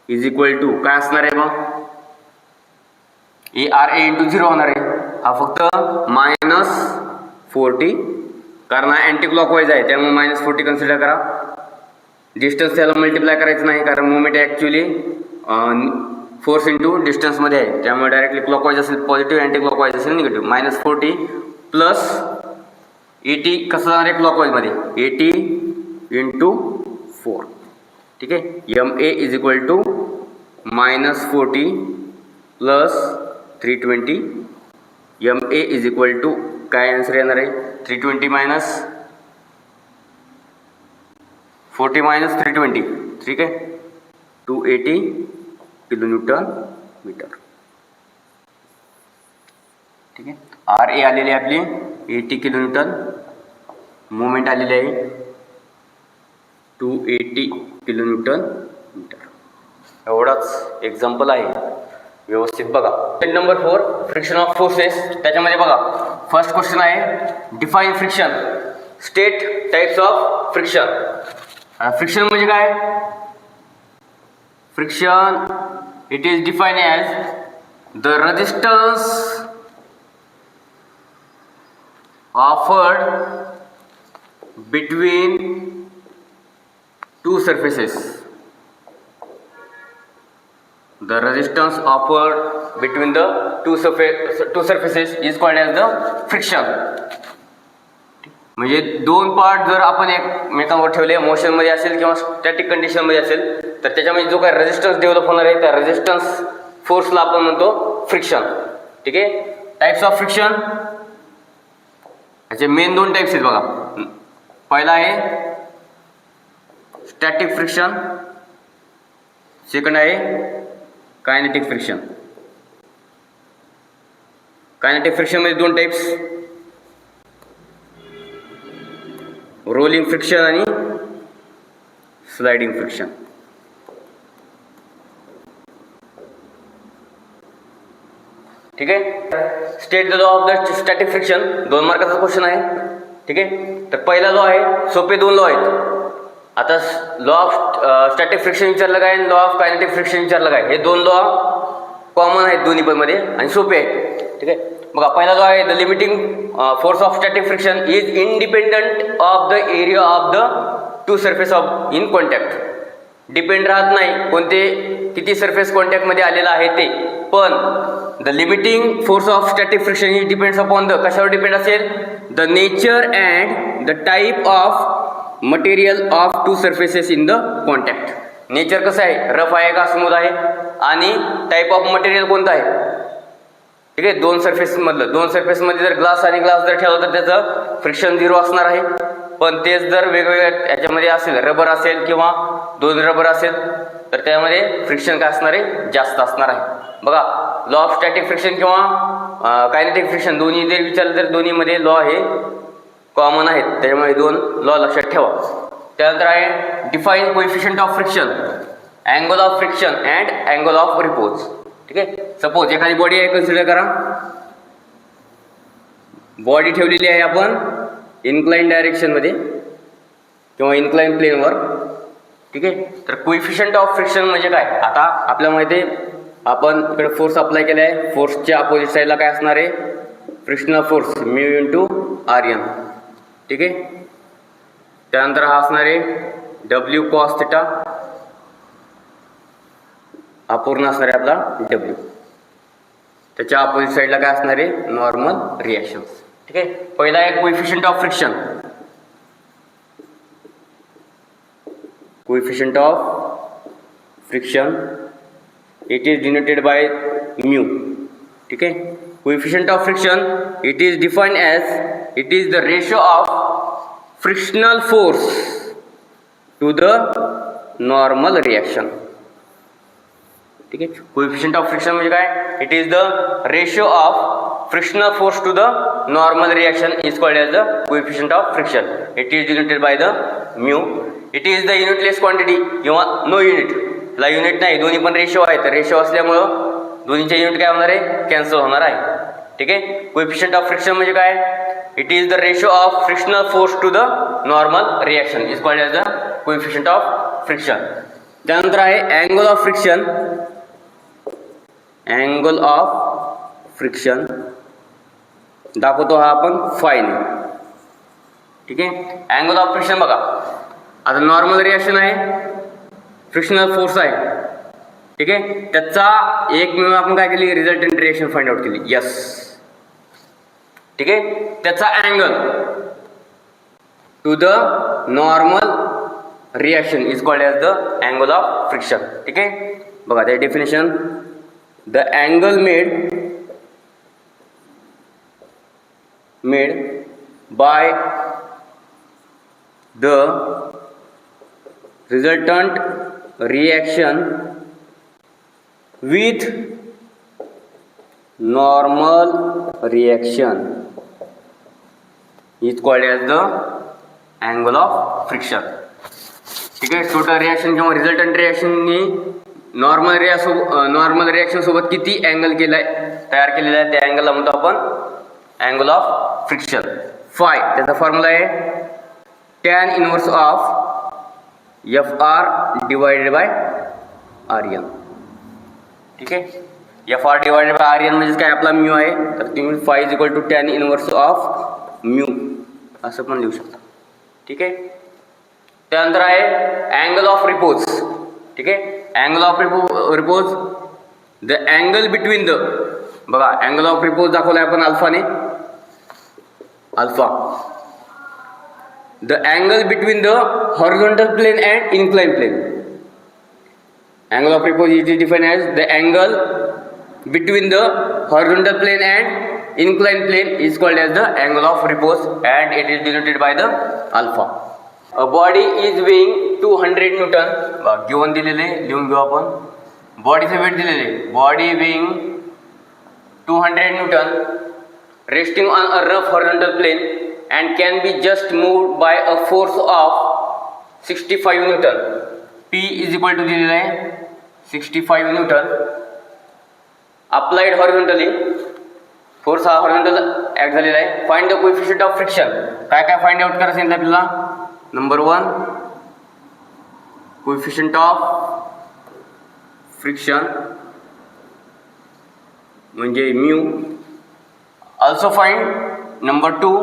is equal to काय असणार आहे मग, ए आर ए इंटू 0 होणार आहे. हा फक्त -40, कारण हा अँटी क्लॉकवाईज आहे त्यामुळे -40 कन्सिडर करा. डिस्टन्स त्याला मल्टिप्लाय करायचं नाही, कारण मोमेंट ॲक्च्युली फोर्स इंटू डिस्टन्समध्ये आहे, त्यामुळे डायरेक्टली क्लॉकवाईज असेल पॉझिटिव्ह, अँटी क्लॉकवाईज असेल निगेटिव्ह. -40 प्लस 80 कसं जाणार आहे क्लॉकवाईजमध्ये, 80 इंटू 4. ठीक आहे. M A is equal to -40 plus 320. M A is equal to काय आन्सर येणार आहे, 320 मायनस 40 मायनस 320. ठीक आहे. 280 किलोन्यूटन मीटर. ठीक आहे. आर ए आलेली आहे आपली 80 किलोन्यूटन, मोमेंट आलेली आहे 280 किलोन्यूटन मीटर. एवढाच एक्झाम्पल आहे, व्यवस्थित बघा. Number 4 friction of forces. त्याच्यामध्ये बघा फर्स्ट क्वेश्चन आहे define friction, state types of friction. Friction म्हणजे काय, friction it is defined as the resistance offered between two surfaces. The resistance offered between the two surfaces is called as the friction. म्हणजे दोन part जर आपण एकमेकांवर ठेवले, motion मध्ये असेल किंवा स्टॅटिक कंडिशन मध्ये असेल, तर त्याच्यामध्ये जो काय रेजिस्टन्स डेव्हलप होणार आहे त्या रेजिस्टन्स फोर्सला आपण म्हणतो फ्रिक्शन. ठीक आहे. टाइप्स ऑफ फ्रिक्शन याचे मेन 2 टाइप्स आहेत बघा. पहिला आहे स्टॅटिक फ्रिक्शन, सेकंड आहे कायनेटिक फ्रिक्शन. कायनेटिक फ्रिक्शन मध्ये 2 टाइप्स, रोलिंग फ्रिक्शन आणि स्लाइडिंग फ्रिक्शन. ठीक आहे. State the law of the static friction, 2 मार्काचा क्वेश्चन आहे. ठीक आहे. तर पहिला लॉ आहे, सोपे 2 लॉ आहेत. आता लॉ ऑफ स्टॅटिक फ्रिक्शन विचारलं काय, लॉ ऑफ कायनेटिक फ्रिक्शन विचारलं काय, हे 2 लॉ कॉमन आहेत दोन्ही पण मध्ये आणि सोपे आहेत. ठीक आहे. बघा पहिला लॉ आहे the limiting force of static friction is independent of the area of the two surface of in contact. Depend राहत नाही कोणते किती सरफेस कॉन्टॅक्टमध्ये आलेला आहे ते, पण the limiting force of static friction is depends upon the, कशावर डिपेंड असेल, the nature and the type of material of to surfaces in the contact. Nature कसं आहे, रफ आहे का स्मूथ आहे, आणि टाईप ऑफ मटेरियल कोणतं आहे. ठीक आहे. 2 सरफेसमधलं, 2 सरफेसमध्ये जर ग्लास आणि ग्लास जर ठेवलं तर त्याचं फ्रिक्शन 0 असणार आहे. पण तेच जर वेगवेगळ्या याच्यामध्ये असेल, रबर असेल किंवा 2 रबर असेल, तर त्यामध्ये फ्रिक्शन काय असणार आहे, जास्त असणार आहे. बघा लॉ ऑफ स्टॅटिक फ्रिक्शन किंवा कायनेटिक फ्रिक्शन दोन्ही जर विचारलं तर दोन्हीमध्ये लॉ हे कॉमन आहेत, त्याच्यामुळे 2 लॉ लक्षात ठेवा. त्यानंतर आहे define coefficient of friction, angle of friction and angle of repose. ठीक आहे. सपोज एखादी बॉडी आहे, कन्सिडर करा बॉडी ठेवलेली आहे आपण इन्क्लाइन डायरेक्शनमध्ये किंवा इन्क्लाइन प्लेनवर. ठीक आहे. तर कोइफिशियंट ऑफ फ्रिक्शन म्हणजे काय, आता आपल्याला माहिती आहे आपण इकडे फोर्स अप्लाय केला आहे, फोर्सच्या अपोजिट साईडला काय असणार आहे, frictional force mu into R N. ठीक आहे. त्यानंतर हा असणार आहे डब्ल्यू कॉस थिटा, हा पूर्ण असणार आहे आपला डब्ल्यू. त्याच्या अपोजिट साईडला काय असणार आहे, नॉर्मल रिॲक्शन. ठीक आहे. पहिला आहे coefficient of friction. Coefficient of friction it is denoted by mu. ठीक आहे. Coefficient of friction it is defined as it is the ratio of frictional force to the normal reaction. ठीक आहे. Coefficient of friction म्हणजे काय, it is the ratio of frictional force to the normal reaction is called as the coefficient of friction. It is denoted by the mu. It is the युनिटलेस quantity किंवा no unit. ला unit नाही, दोन्ही पण ratio आहे, तर ratio असल्यामुळं दोन्हीचे unit काय होणार आहे, कॅन्सल होणार आहे. ठीक आहे. कोइफिशियंट ऑफ फ्रिक्शन म्हणजे काय, it is the ratio of frictional force to the normal reaction is called as the coefficient of friction. त्यानंतर आहे angle of friction. Angle of friction दाखवतो हा आपण फाईन. ठीक आहे. अँगल ऑफ फ्रिक्शन बघा, आता नॉर्मल रिॲक्शन आहे, फ्रिक्शनल फोर्स आहे. ठीक आहे. त्याचा एक मिळून आपण काय केली, रिझल्टंट रिॲक्शन फाइंड आउट केली. यस. ठीक आहे. त्याचा angle to the normal reaction is called as the angle of friction. ठीक आहे. बघा त्या definition, the angle made by the resultant reaction with normal reaction is called as the angle of friction. ठीक आहे. Total reaction किंवा resultant रिॲक्शननी normal reaction सोबत किती angle केलाय, तयार केलेला आहे, त्या अँगलला म्हणतो आपण अँगल ऑफ फ्रिक्शन. फाय त्याचा फॉर्म्युला आहे tan inverse of F R divided by R N. ठीक आहे. F R divided by R N म्हणजे काय, आपला म्यू आहे, तर तुम्ही phi is equal to tan inverse of mu असं पण लिहू शकता. ठीक आहे. त्यानंतर आहे अँगल ऑफ रिपोज. ठीक आहे. Angle of repose the angle between the, बघा अँगल ऑफ रिपोज दाखवलाय आपण अल्फाने, alpha. The angle between the horizontal plane and inclined plane. Angle of repose is defined as the angle between the horizontal plane and inclined plane is called as the angle of repose and it is denoted by the alpha. A body is weighing 200 Newton. Given दिलेले लिहून घेऊ आपण. बॉडीचे weight दिलेले, body weighing 200 Newton resting on a rough horizontal plane and can be just moved by a force of 65 Newton. P is equal to दिलेला आहे 65 Newton. Applied horizontally, force हा horizontal act झालेला आहे. Find the coefficient of friction. काय काय find out करायचं आहे आपल्याला, नंबर 1 कोएफिशिएंट ऑफ फ्रिक्शन म्हणजे mu. Also find number 2,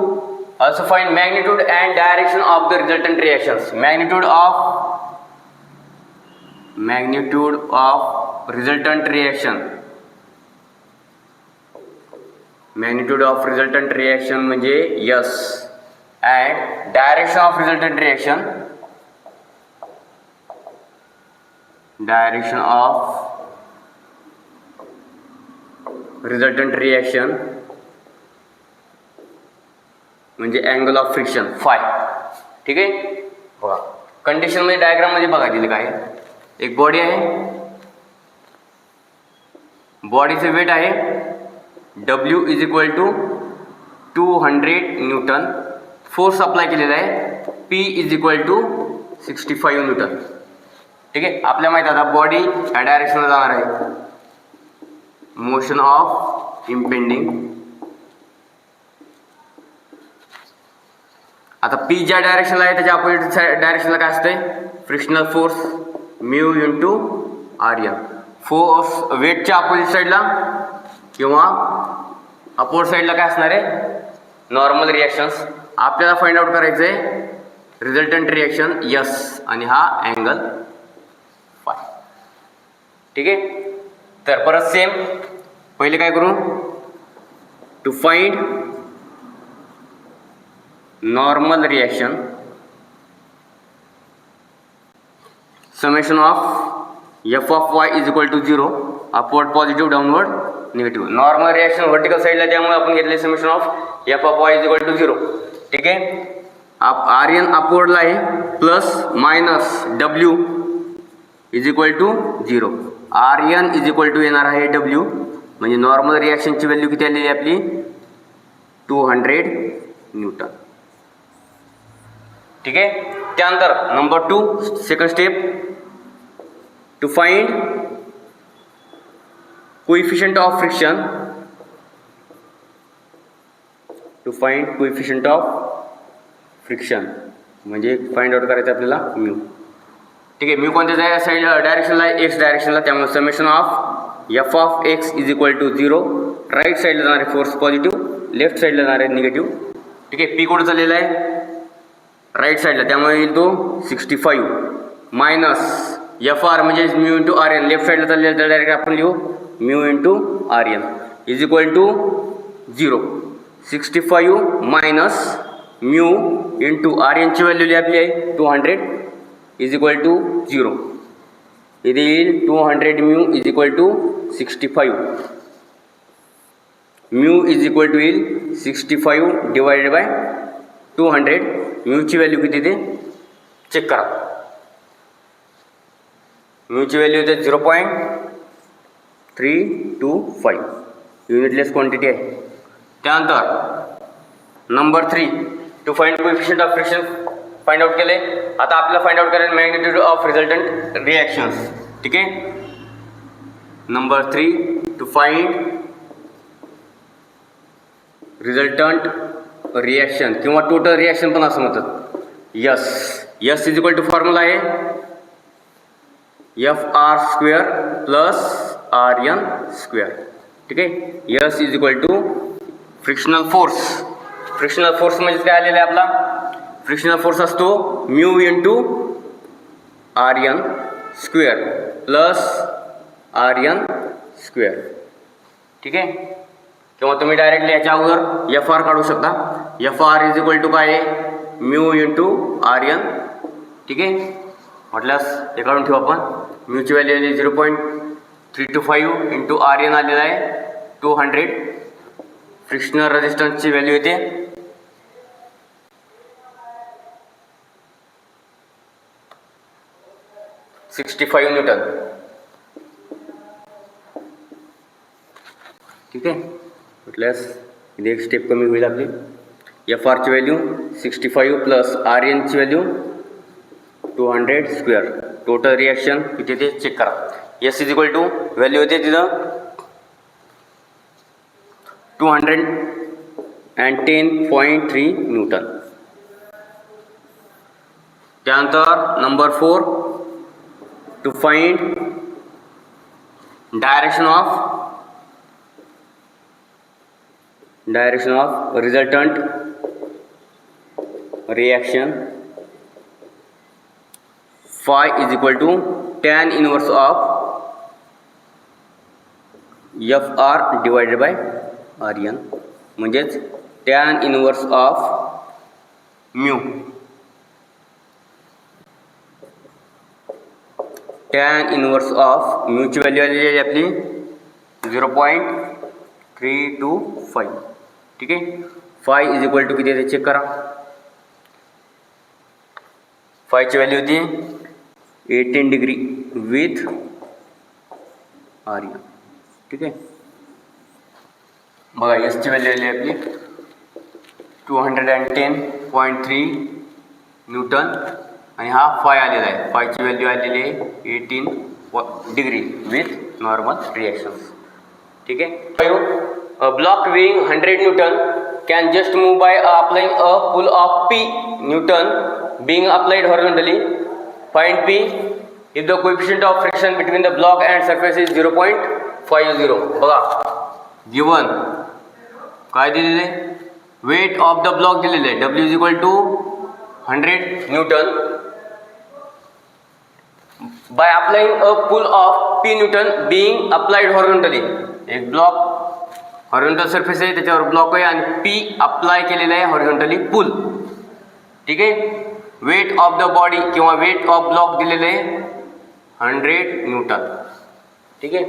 also find magnitude and direction of the resultant reactions. Magnitude of resultant reaction. Magnitude of resultant reaction म्हणजे yes. And direction of resultant reaction. Direction of resultant reaction म्हणजे angle of friction five. ठीक आहे. बघा condition मध्ये diagram मध्ये बघा दिले काय, एक बॉडी आहे, बॉडीचे वेट आहे W is equal to 200 newton. Force apply केलेला आहे P is equal to 65 newton. ठीक आहे. आपल्या माहिती आता बॉडी या डायरेक्शनला जाणार आहे, मोशन ऑफ इम्पेंडिंग. आता पी ज्या डायरेक्शनला आहे त्याच्या अपोजिट डायरेक्शनला काय असते, frictional force mu into R N. Force वेटच्या अपोजिट साईडला किंवा अपोजिट साईडला काय असणार आहे, नॉर्मल रिॲक्शन्स. आपल्याला फाइंड आउट करायचं आहे रिझल्टंट रिॲक्शन यस आणि हा अँगल फाय. ठीक आहे. तर परत सेम पहिले काय करू, to find normal reaction summation of f of y is equal to 0 upward positive downward negative. Normal reaction vertical साईडला त्यामुळे आपण घेतले summation of f of y is equal to 0. ठीक आहे. आर एन अपवर्डला आहे plus minus W is equal to 0. R N is equal to येणार आहे डब्ल्यू, म्हणजे नॉर्मल रिॲक्शनची व्हॅल्यू किती आलेली आहे आपली 200 न्यूटन. ठीक आहे. त्यानंतर number 2 second step, to find coefficient of friction. To find coefficient of friction म्हणजे फाइंड आउट करायचं आपल्याला म्यू. ठीक आहे. म्यू कोणत्या साईड डायरेक्शनला आहे, एक्स डायरेक्शनला, त्यामुळे summation of F of X is equal to 0. Right साईडला जाणारे फोर्स पॉझिटिव्ह, लेफ्ट साईडला जाणारे निगेटिव्ह. ठीक आहे. पी कुठं चाललेला आहे, राईट साईडला, त्यामुळे येईल तो 65 मायनस एफ आर म्हणजे mu into R N. Left साईडला चाललेला तर डायरेक्ट आपण लिहू mu into R N is equal to 0. 65 minus mu into R एनची व्हॅल्यू आपली आहे 200 इज इक्वल टू 0. इथे येईल 200 mu is equal to 65. Mu is equal to येईल 65 डिवायडेड बाय 200. म्यूची व्हॅल्यू किती ते चेक करा. म्यूची व्हॅल्यू इथे 0.325 युनिटलेस क्वांटिटी आहे. त्यानंतर number 3 to find coefficient of friction find out केले. आता आपल्याला फाइंड आउट करायला मॅग्निट्यूड ऑफ रिझल्टंट रिॲक्शन्स. ठीक आहे. Number 3 to find resultant reaction किंवा टोटल रिॲक्शन पण असं म्हणतात. S is equal to formula आहे F R square plus R N square. ठीक आहे. S is equal to frictional force. Frictional force म्हणजे काय आलेला आहे आपला, फ्रिक्शनल फोर्स असतो mu into R N square plus R N square. ठीक आहे. किंवा तुम्ही डायरेक्टली याच्या अगोदर एफ आर काढू शकता. F R is equal to काय आहे, म्यू इंटू आर एन. ठीक आहे. म्हटल्यास हे काढून ठेवू आपण. म्यूची व्हॅल्यू आली 0.325 इंटू आर एन आलेला आहे 200. फ्रिक्शनल रेजिस्टन्सची व्हॅल्यू येते 65 न्यूटन. ठीक आहे. म्हटल्यास इथे एक स्टेप कमी होईल आपली. एफ आरची व्हॅल्यू 65 प्लस आर एनची व्हॅल्यू 200 स्क्वेअर. टोटल रिॲक्शन किती ते चेक करा. S is equal to value होते तिथं 210.3 न्यूटन. त्यानंतर number 4 to find direction of resultant reaction. Phi is equal to tan inverse of F R divided by R N म्हणजेच tan inverse of mu. tan inverse of म्यूची value आलेली आहे आपली 0.325. ठीक आहे. फाय इज इक्वल टू किती आहे check करा. फायची व्हॅल्यू होती 18 डिग्री विथ आर एन. ठीक आहे. बघा एसची व्हॅल्यू आली आपली 210.3 न्यूटन आणि हा फाय आलेला आहे. फायची व्हॅल्यू आलेली आहे 18 डिग्री विथ नॉर्मल रिॲक्शन्स. ठीक आहे. Block weighing 100 Newton can just move by applying a pull of P Newton being applied horizontally. Find P if the coefficient of friction between the block and surface is 0.50. बघा given काय दिलेले, weight of the block दिलेले W is equal to 100 Newton. By applying a pull of P Newton being applied horizontally, एक block horizontal surface आहे, त्याच्यावर block आहे आणि P apply केलेला आहे हॉरिझॉन्टली पुल. ठीक आहे. वेट ऑफ द बॉडी किंवा वेट ऑफ ब्लॉक दिलेले आहे 100 न्यूटन. ठीक आहे.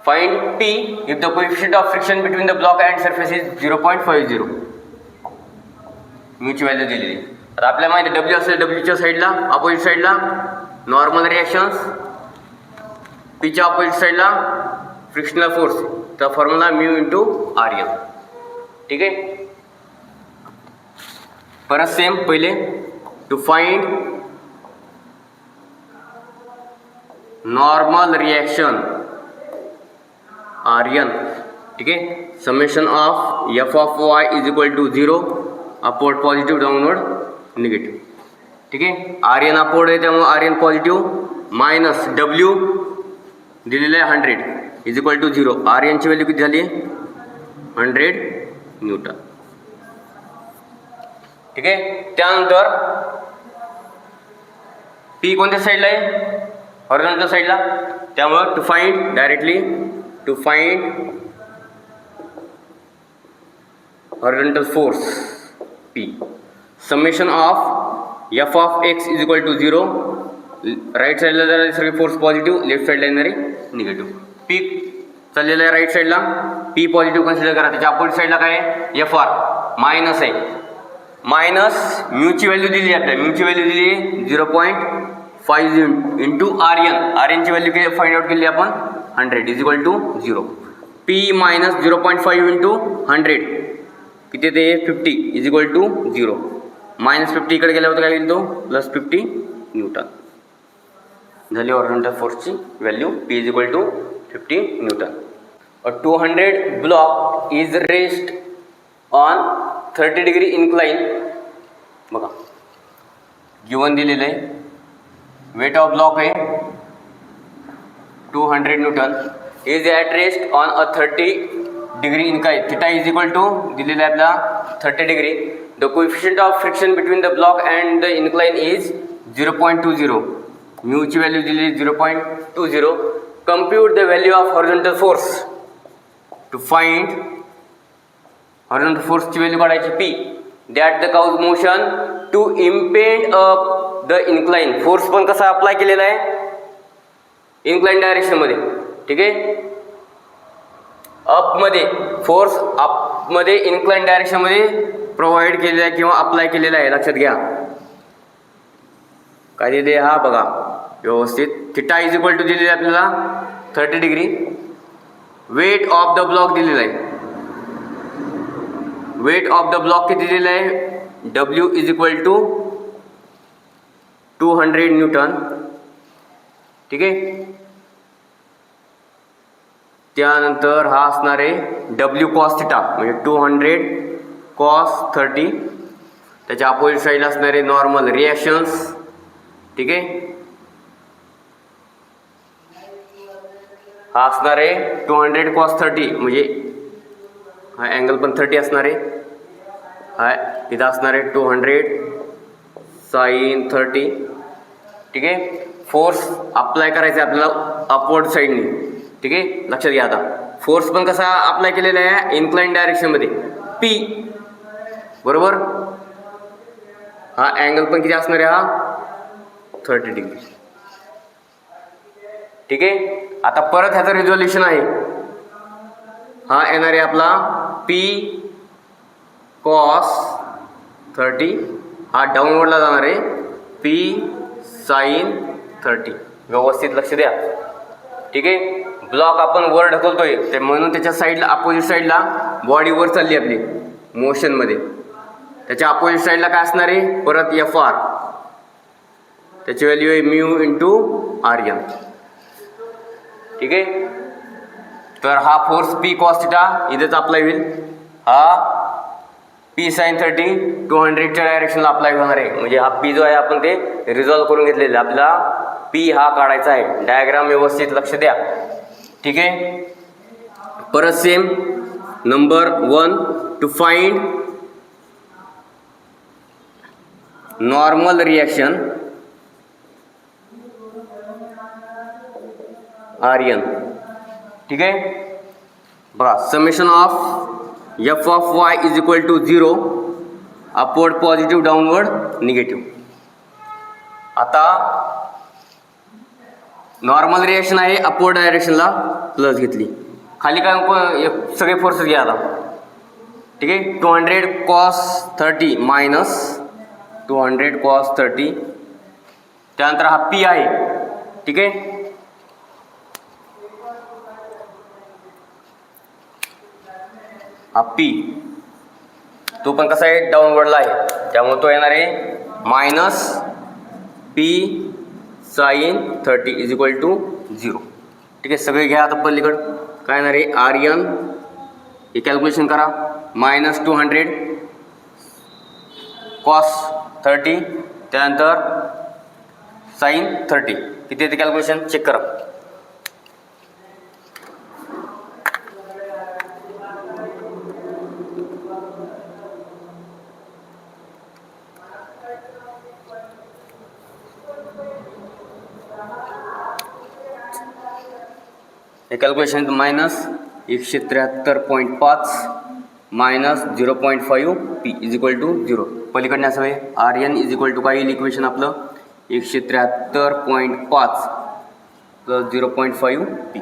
Find P if the coefficient of friction between the block and surface is 0.50. म्यूची value दिलेली. आता आपल्याला माहिती आहे W असेल, Wच्या साईडला अपोजिट साईडला नॉर्मल रिएक्शन्स, Pच्या अपोजिट साईडला फ्रिक्शनल फोर्स, तर फॉर्म्युला म्यू इंटू RN. ठीक आहे. परत सेम पहिले to find normal reaction RN. ठीक आहे. Summation of F of Y is equal to 0, upward positive, downward negative. ठीक आहे. RN अपवर्ड आहे त्यामुळे RN पॉझिटिव्ह मायनस W दिलेलं आहे 100 इज इक्वल टू 0. RN ची व्हॅल्यू किती झाली, 100 न्यूटन. ठीक आहे. त्यानंतर P कोणत्या साईडला आहे, हॉरिझॉन्टल साईडला, त्यामुळे to find horizontal force P, summation of F of X is equal to 0. Right साईडला जाणारी सगळी फोर्स पॉझिटिव्ह, लेफ्ट साईडला येणारी निगेटिव्ह. P चाललेला आहे राईट साईडला, P पॉझिटिव्ह कन्सिडर करा. त्याच्या अपोजिट साईडला काय आहे, FR मायनस आहे. मायनस म्यूची व्हॅल्यू दिली आहे आपल्याला, म्यूची व्हॅल्यू दिली आहे 0.5 इंटू RN ची व्हॅल्यू किती फाइंड आउट केली आपण, 100 is equal to 0. P minus 0.5 into 100 किती ते 50 इज इक्वल टू 0. -50 इकडे गेल्यावर काय येईल तो +50 न्यूटन झाली हॉरिझॉन्टल फोर्सची value. P is equal to 50 newton. 200 block is rest on 30 degree incline. बघा गिवन दिलेलं आहे, वेट ऑफ ब्लॉक आहे 200 newton, is at rest on a 30 degree incline. Theta is equal to दिलेलं आहे आपला 30 degree. The coefficient of friction between the block and the incline is 0.20. म्यूची value दिली 0.20. Compute the value of horizontal force. To find horizontal फोर्सची value काढायची P that the cause motion to impend up the incline. Force पण कसा apply केलेला आहे, incline डायरेक्शनमध्ये. ठीक आहे. अपमध्ये फोर्स अपमध्ये इन्क्लाइन डायरेक्शनमध्ये प्रोव्हाइड केलेला आहे किंवा अप्लाय केलेला आहे. लक्षात घ्या काय दिले, हा बघा व्यवस्थित. थिटा इज इक्वल टू दिलेला आहे आपल्याला 30 degree. Weight of the block दिलेला आहे, वेट ऑफ द ब्लॉक किती दिलेलं आहे, W is equal to 200 newton. ठीक आहे. त्यानंतर हा असणार आहे W कॉस थिटा म्हणजे 200 कॉस 30. त्याच्या अपोजिट साईडला असणार आहे नॉर्मल रिएक्शन्स. ठीक आहे. हा असणार आहे 200 कॉस 30 म्हणजे हा अँगल पण 30 असणार आहे. हा इथं असणार आहे 200 साइन 30. ठीक आहे. फोर्स अप्लाय करायचा आहे आपल्याला अपवर्ड साईडने. ठीक आहे. लक्षात घ्या आता फोर्स पण कसा अप्लाय केलेला आहे, इन्क्लाइन डायरेक्शनमध्ये P बरोबर. हा अँगल पण किती असणार आहे, हा 30 डिग्री. ठीक आहे. आता परत ह्याचं रिझोल्युशन आहे, हा येणार आहे आपला P कॉस 30. हा डाऊनवर्डला जाणार आहे P साइन 30. व्यवस्थित लक्ष द्या. ठीक आहे. ब्लॉक आपण वर ढकलतोय ते म्हणून त्याच्या साईडला अपोजिट साईडला बॉडी वर चालली आपली मोशनमध्ये. त्याच्या अपोजिट साईडला काय असणार आहे, परत FR, त्याची व्हॅल्यू आहे म्यू इंटू RN. ठीक आहे. तर हा फोर्स P कॉस थिटा इथेच अप्लाय होईल. हा P sin 30 200च्या डायरेक्शनला अप्लाय होणार आहे. म्हणजे हा P जो आहे आपण ते रिझॉल्व्ह करून घेतलेला. आपल्याला P हा काढायचा आहे. डायग्राम व्यवस्थित लक्ष द्या. ठीक आहे. परत same number 1 to find normal reaction Rn. ठीक आहे. बघा summation of f of y is equal to 0 upward positive downward negative. आता नॉर्मल रिएक्शन आहे अपवर्ड डायरेक्शनला प्लस घेतली. खाली काय सगळे फोर्सेस घ्या आता. ठीक आहे. 200 cos 30 मायनस 200 cos 30. त्यानंतर हा P आहे. ठीक आहे. हा P तो पण कसा आहे डाऊनवर्डला आहे. त्यामुळे तो येणार आहे minus P sine 30 is equal to 0. ठीक आहे. सगळे घ्या आता पलीकडं. काय येणार आहे Rn हे कॅल्क्युलेशन करा. मायनस 200 cos 30 त्यानंतर साइन 30 किती येते कॅल्क्युलेशन चेक करा. हे calculation minus 173.5 minus 0.5 P is equal to 0. पलीकडे असं आहे Rn इज इक्वल टू काय येईल इक्वेशन आपलं 173.5 प्लस 0.5 P.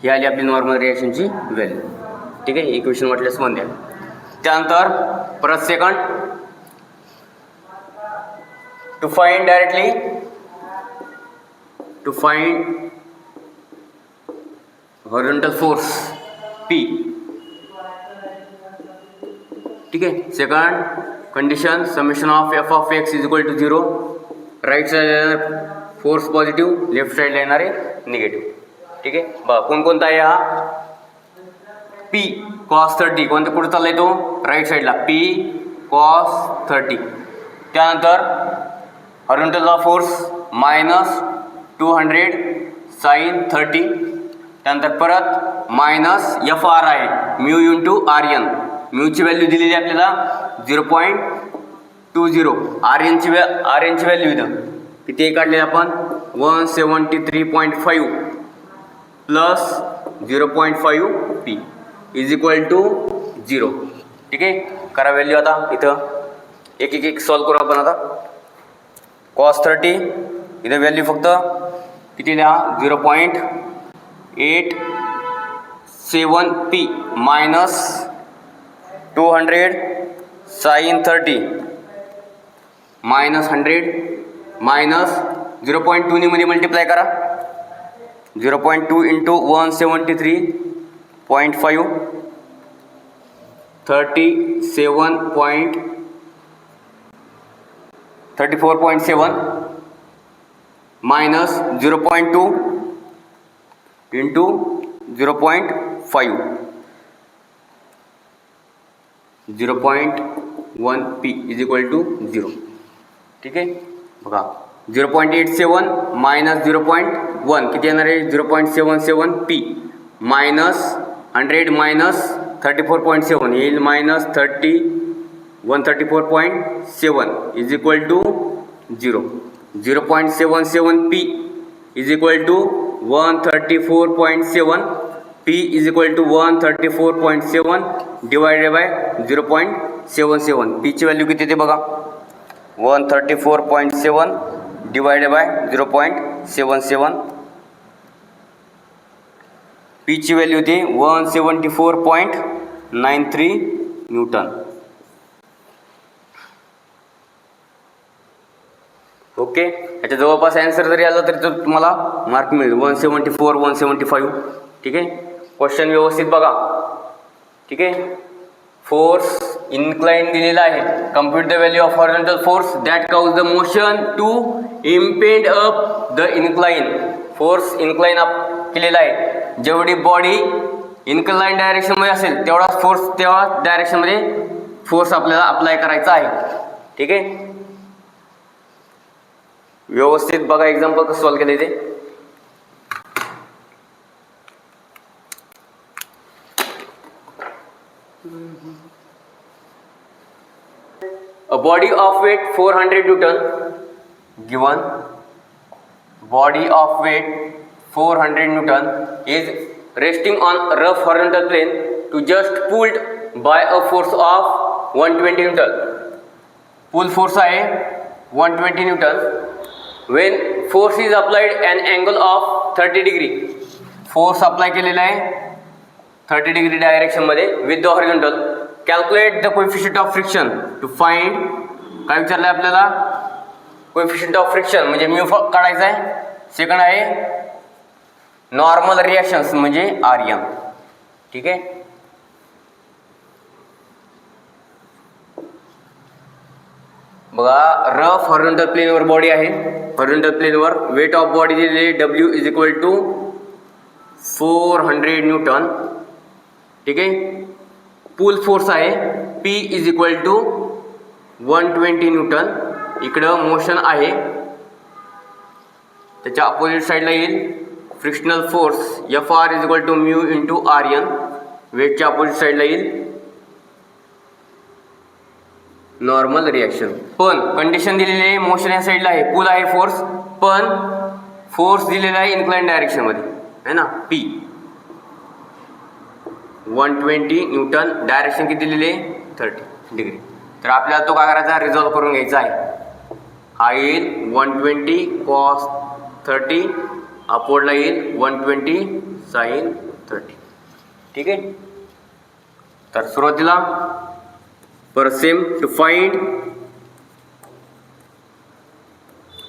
ही आली आपली नॉर्मल रिएक्शनची व्हॅल्यू. ठीक आहे. इक्वेशन म्हटल्यास वन द्या. त्यानंतर परत second to find directly to find horizontal force P. ठीक आहे. Second condition summation of f of x is equal to 0. Right side force positive, left साईडला येणार आहे निगेटिव्ह. ठीक आहे. बघा कोणकोणता आहे हा P cos 30. कोणत्या पुढे चाललाय तो राईट साईडला P cos 30. त्यानंतर हॉरिझॉन्टल फोर्स मायनस 200 sin 30. त्यानंतर परत मायनस FR आहे म्यू इंटू Rn. म्यूची व्हॅल्यू दिलेली आहे आपल्याला 0.20. Rnची व्हॅल्यू इथं किती काढलेली आपण 173.5 plus 0.5 P is equal to 0. ठीक आहे. करा व्हॅल्यू आता इथं एक सॉल्व करू आपण आता. cos 30 इथं व्हॅल्यू फक्त किती द्या 0.87 P minus 200 sin 30 minus 100 minus 0.2 ने मध्ये मल्टिप्लाय करा. 0.2 into 173.5 34.7 minus 0.2 into 0.5 0.1 P is equal to 0. ठीक आहे. बघा 0.87 मायनस 0.1 किती येणार आहे 0.77 P मायनस 100 मायनस 34.7 येईल minus 134.7 is equal to 0. 0.77 P is equal to 134.7 P is equal to 134.7 divided by 0.77. P ची व्हॅल्यू किती ते बघा 134.7 डिवायडेड बाय 0.77. P ची व्हॅल्यू होती 174.93 न्यूटन. ओके. याच्या जवळपास आन्सर जरी आला तरी तो तुम्हाला मार्क मिळेल 174 175. ठीक आहे. क्वेश्चन व्यवस्थित बघा. ठीक आहे. फोर्स इन्क्लाइन दिलेला आहे. Compute the value of horizontal force that cause the motion to impend up the incline. Force incline up केलेला आहे. जेवढी बॉडी इन्क्लाइन डायरेक्शनमध्ये असेल तेवढा फोर्स तेव्हा डायरेक्शनमध्ये फोर्स आपल्याला अप्लाय करायचा आहे. ठीक आहे, व्यवस्थित बघा एक्झाम्पल कसं सॉल्व्ह केले ते. A body of weight 400 Newton given body of weight 400 Newton is resting on rough horizontal plane to just pulled by a force of 120 Newton. Pull force आहे 120 Newton. When force is applied an angle of 30 degree. Force apply केलेला आहे 30 degree direction मध्ये with the horizontal. Calculate the coefficient of friction to find. काय विचारलं आहे आपल्याला? Coefficient of friction म्हणजे mu काढायचा आहे. सेकंड आहे नॉर्मल रिएक्शन्स म्हणजे आरएम. ठीक आहे, बघा रफ हॉरिझॉन्टल प्लेनवर बॉडी आहे. हॉरिझॉन्टल प्लेनवर वेट ऑफ बॉडी दिलेली W is equal to 400 newton. ठीक आहे, पुल फोर्स आहे P is equal to 120 newton. इकडं मोशन आहे, त्याच्या अपोजिट साईडला येईल frictional force Fr is equal to mu into Rn. वेटच्या अपोजिट साईडला येईल नॉर्मल रिॲक्शन. पण कंडिशन दिलेली आहे मोशन या साईडला आहे, पुल आहे फोर्स, पण फोर्स दिलेला आहे इन्क्लाइन डायरेक्शन मध्ये आहे ना. P 120 न्यूटन, डायरेक्शन किती दिलेली आहे 30 डिग्री. तर आपल्याला तो काय करायचा रिझॉल्व करून घ्यायचा आहे. हा येईल 120 cos 30, अपवर्डला येईल 120 sin 30. ठीक आहे, तर सुरुवातीला per same to find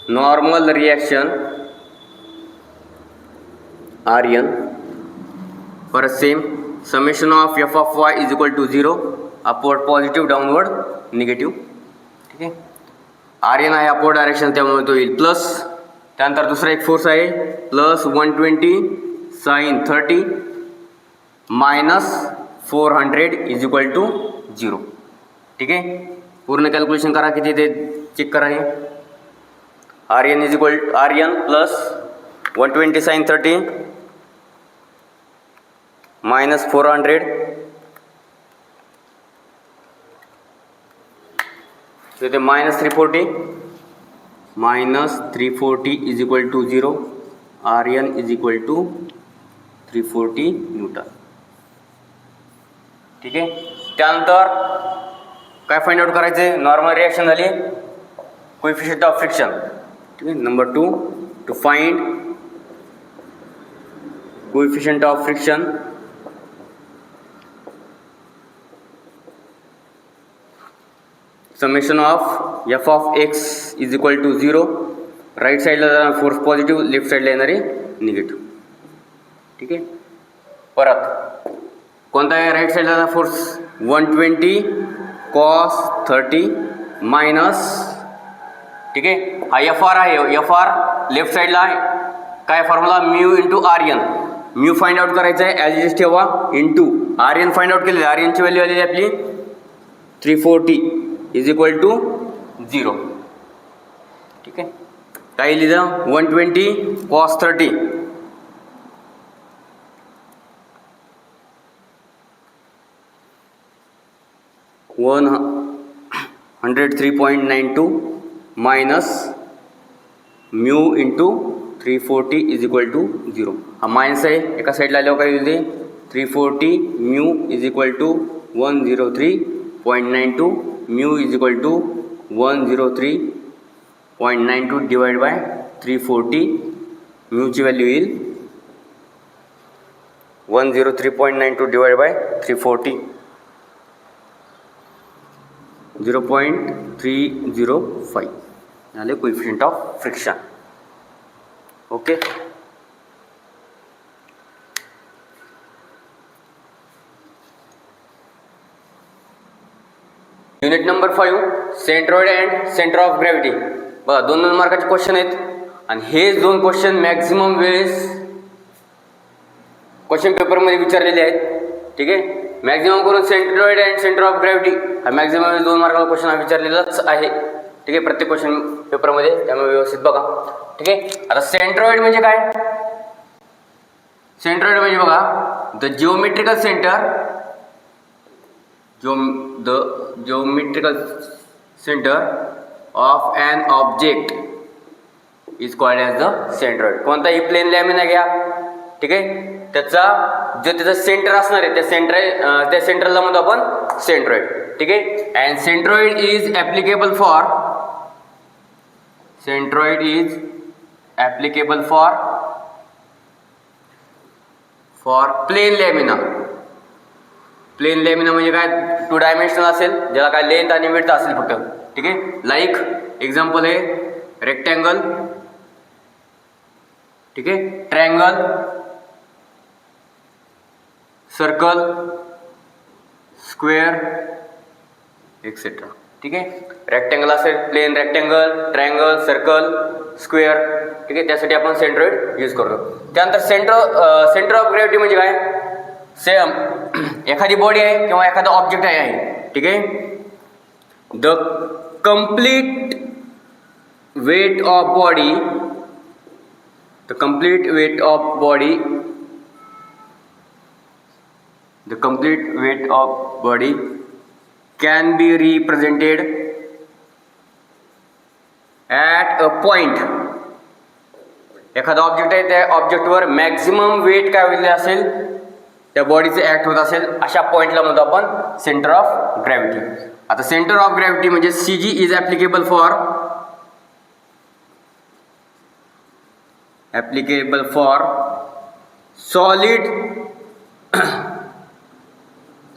normal reaction Rn. Per same summation of f of y is equal to 0, upward positive, downward negative. ठीक आहे, Rn आहे अपवर्ड डायरेक्शन त्यामुळे तो येईल प्लस. त्यानंतर दुसरा एक फोर्स आहे plus 120 sin 30 minus 400 is equal to 0. ठीक आहे, पूर्ण कॅल्क्युलेशन करा किती ते चेक करा. हे Rn is equal Rn plus 120 sin 30 minus 400 तो इथे minus 340 is equal to 0. Rn is equal to 340 newton. ठीक आहे, त्यानंतर काय फाइंड आउट करायचे? नॉर्मल रिॲक्शन झाली, कोएफिशिएंट ऑफ फ्रिक्शन. ठीक आहे, number 2 to find coefficient of friction. Summation of f of x is equal to 0. Right साईडला जाणार फोर्स पॉझिटिव्ह, लेफ्ट साईडला येणारे निगेटिव्ह. ठीक आहे, परत कोणता आहे राईट साईडला जाणार फोर्स 120 cos 30 मायनस. ठीक आहे, हा Fr आहे, Fr लेफ्ट साईडला आहे. काय formula? Mu into Rn. Mu find out करायचं आहे ॲज इज ठेवा, इंटू Rn फाइंड आउट केलेलं आहे. Rnची व्हॅल्यू आलेली आपली 340 इज इक्वल टू 0. ठीक आहे, काय लिहिलं 120 cos 30 103.92 minus mu into 340 is equal to 0. हा मायनस आहे, एका साईडला आल्यावर काय लिहिते 340 mu is equal to 103.92 mu is equal to 103.92 divide by 340. म्यूची व्हॅल्यू येईल 103.92 डिवाइड बाय 340 0.305 झाले coefficient of friction. Okay, unit number 5 centroid and centre of gravity. बघा 2 मार्काचे क्वेश्चन आहेत आणि हे 2 क्वेश्चन मॅक्झिमम वेळेस क्वेश्चन पेपरमध्ये विचारलेले आहेत. ठीक आहे, मॅक्झिमम करून centroid and centre of gravity हा मॅक्झिमम 2 मार्काला क्वेश्चन हा विचारलेलाच आहे. ठीक आहे, प्रत्येक क्वेश्चन पेपरमध्ये, त्यामुळे व्यवस्थित बघा. ठीक आहे, आता सेंट्रॉइड म्हणजे काय? सेंट्रॉइड म्हणजे बघा the geometrical centre, the geometrical centre of an object is called as the centroid. कोणताही प्लेन लॅमिना घ्या, ठीक आहे, त्याचा जो त्याचं सेंटर असणार आहे त्या सेंटरला म्हणतो आपण सेंट्रॉइड. ठीक आहे, and centroid is applicable for plane lamina. Plane lamina म्हणजे काय? 2 डायमेन्शनल असेल, ज्याला काय लेंथ आणि विड्थ असेल फक्त. ठीक आहे, लाईक एक्झाम्पल आहे रेक्टँगल, ठीक आहे, ट्रायंगल, सर्कल, स्क्वेअर एक्सेट्रा. ठीक आहे, रेक्टँगल असेल plane rectangle, triangle, circle, square. ठीक आहे, त्यासाठी आपण सेंट्रॉइड यूज करतो. त्यानंतर सेंटर ऑफ ग्रॅव्हिटी म्हणजे काय? सेम एखादी बॉडी आहे किंवा एखादा ऑब्जेक्ट आहे. ठीक आहे, the complete weight of body can be represented at a point. एखादा ऑब्जेक्ट आहे, त्या ऑब्जेक्टवर मॅक्झिमम वेट काय होईल असेल, त्या बॉडीचे ऍक्ट होत असेल, अशा पॉइंटला म्हणतो आपण सेंटर ऑफ ग्रॅव्हिटी. आता सेंटर ऑफ ग्रॅव्हिटी म्हणजे CG is applicable for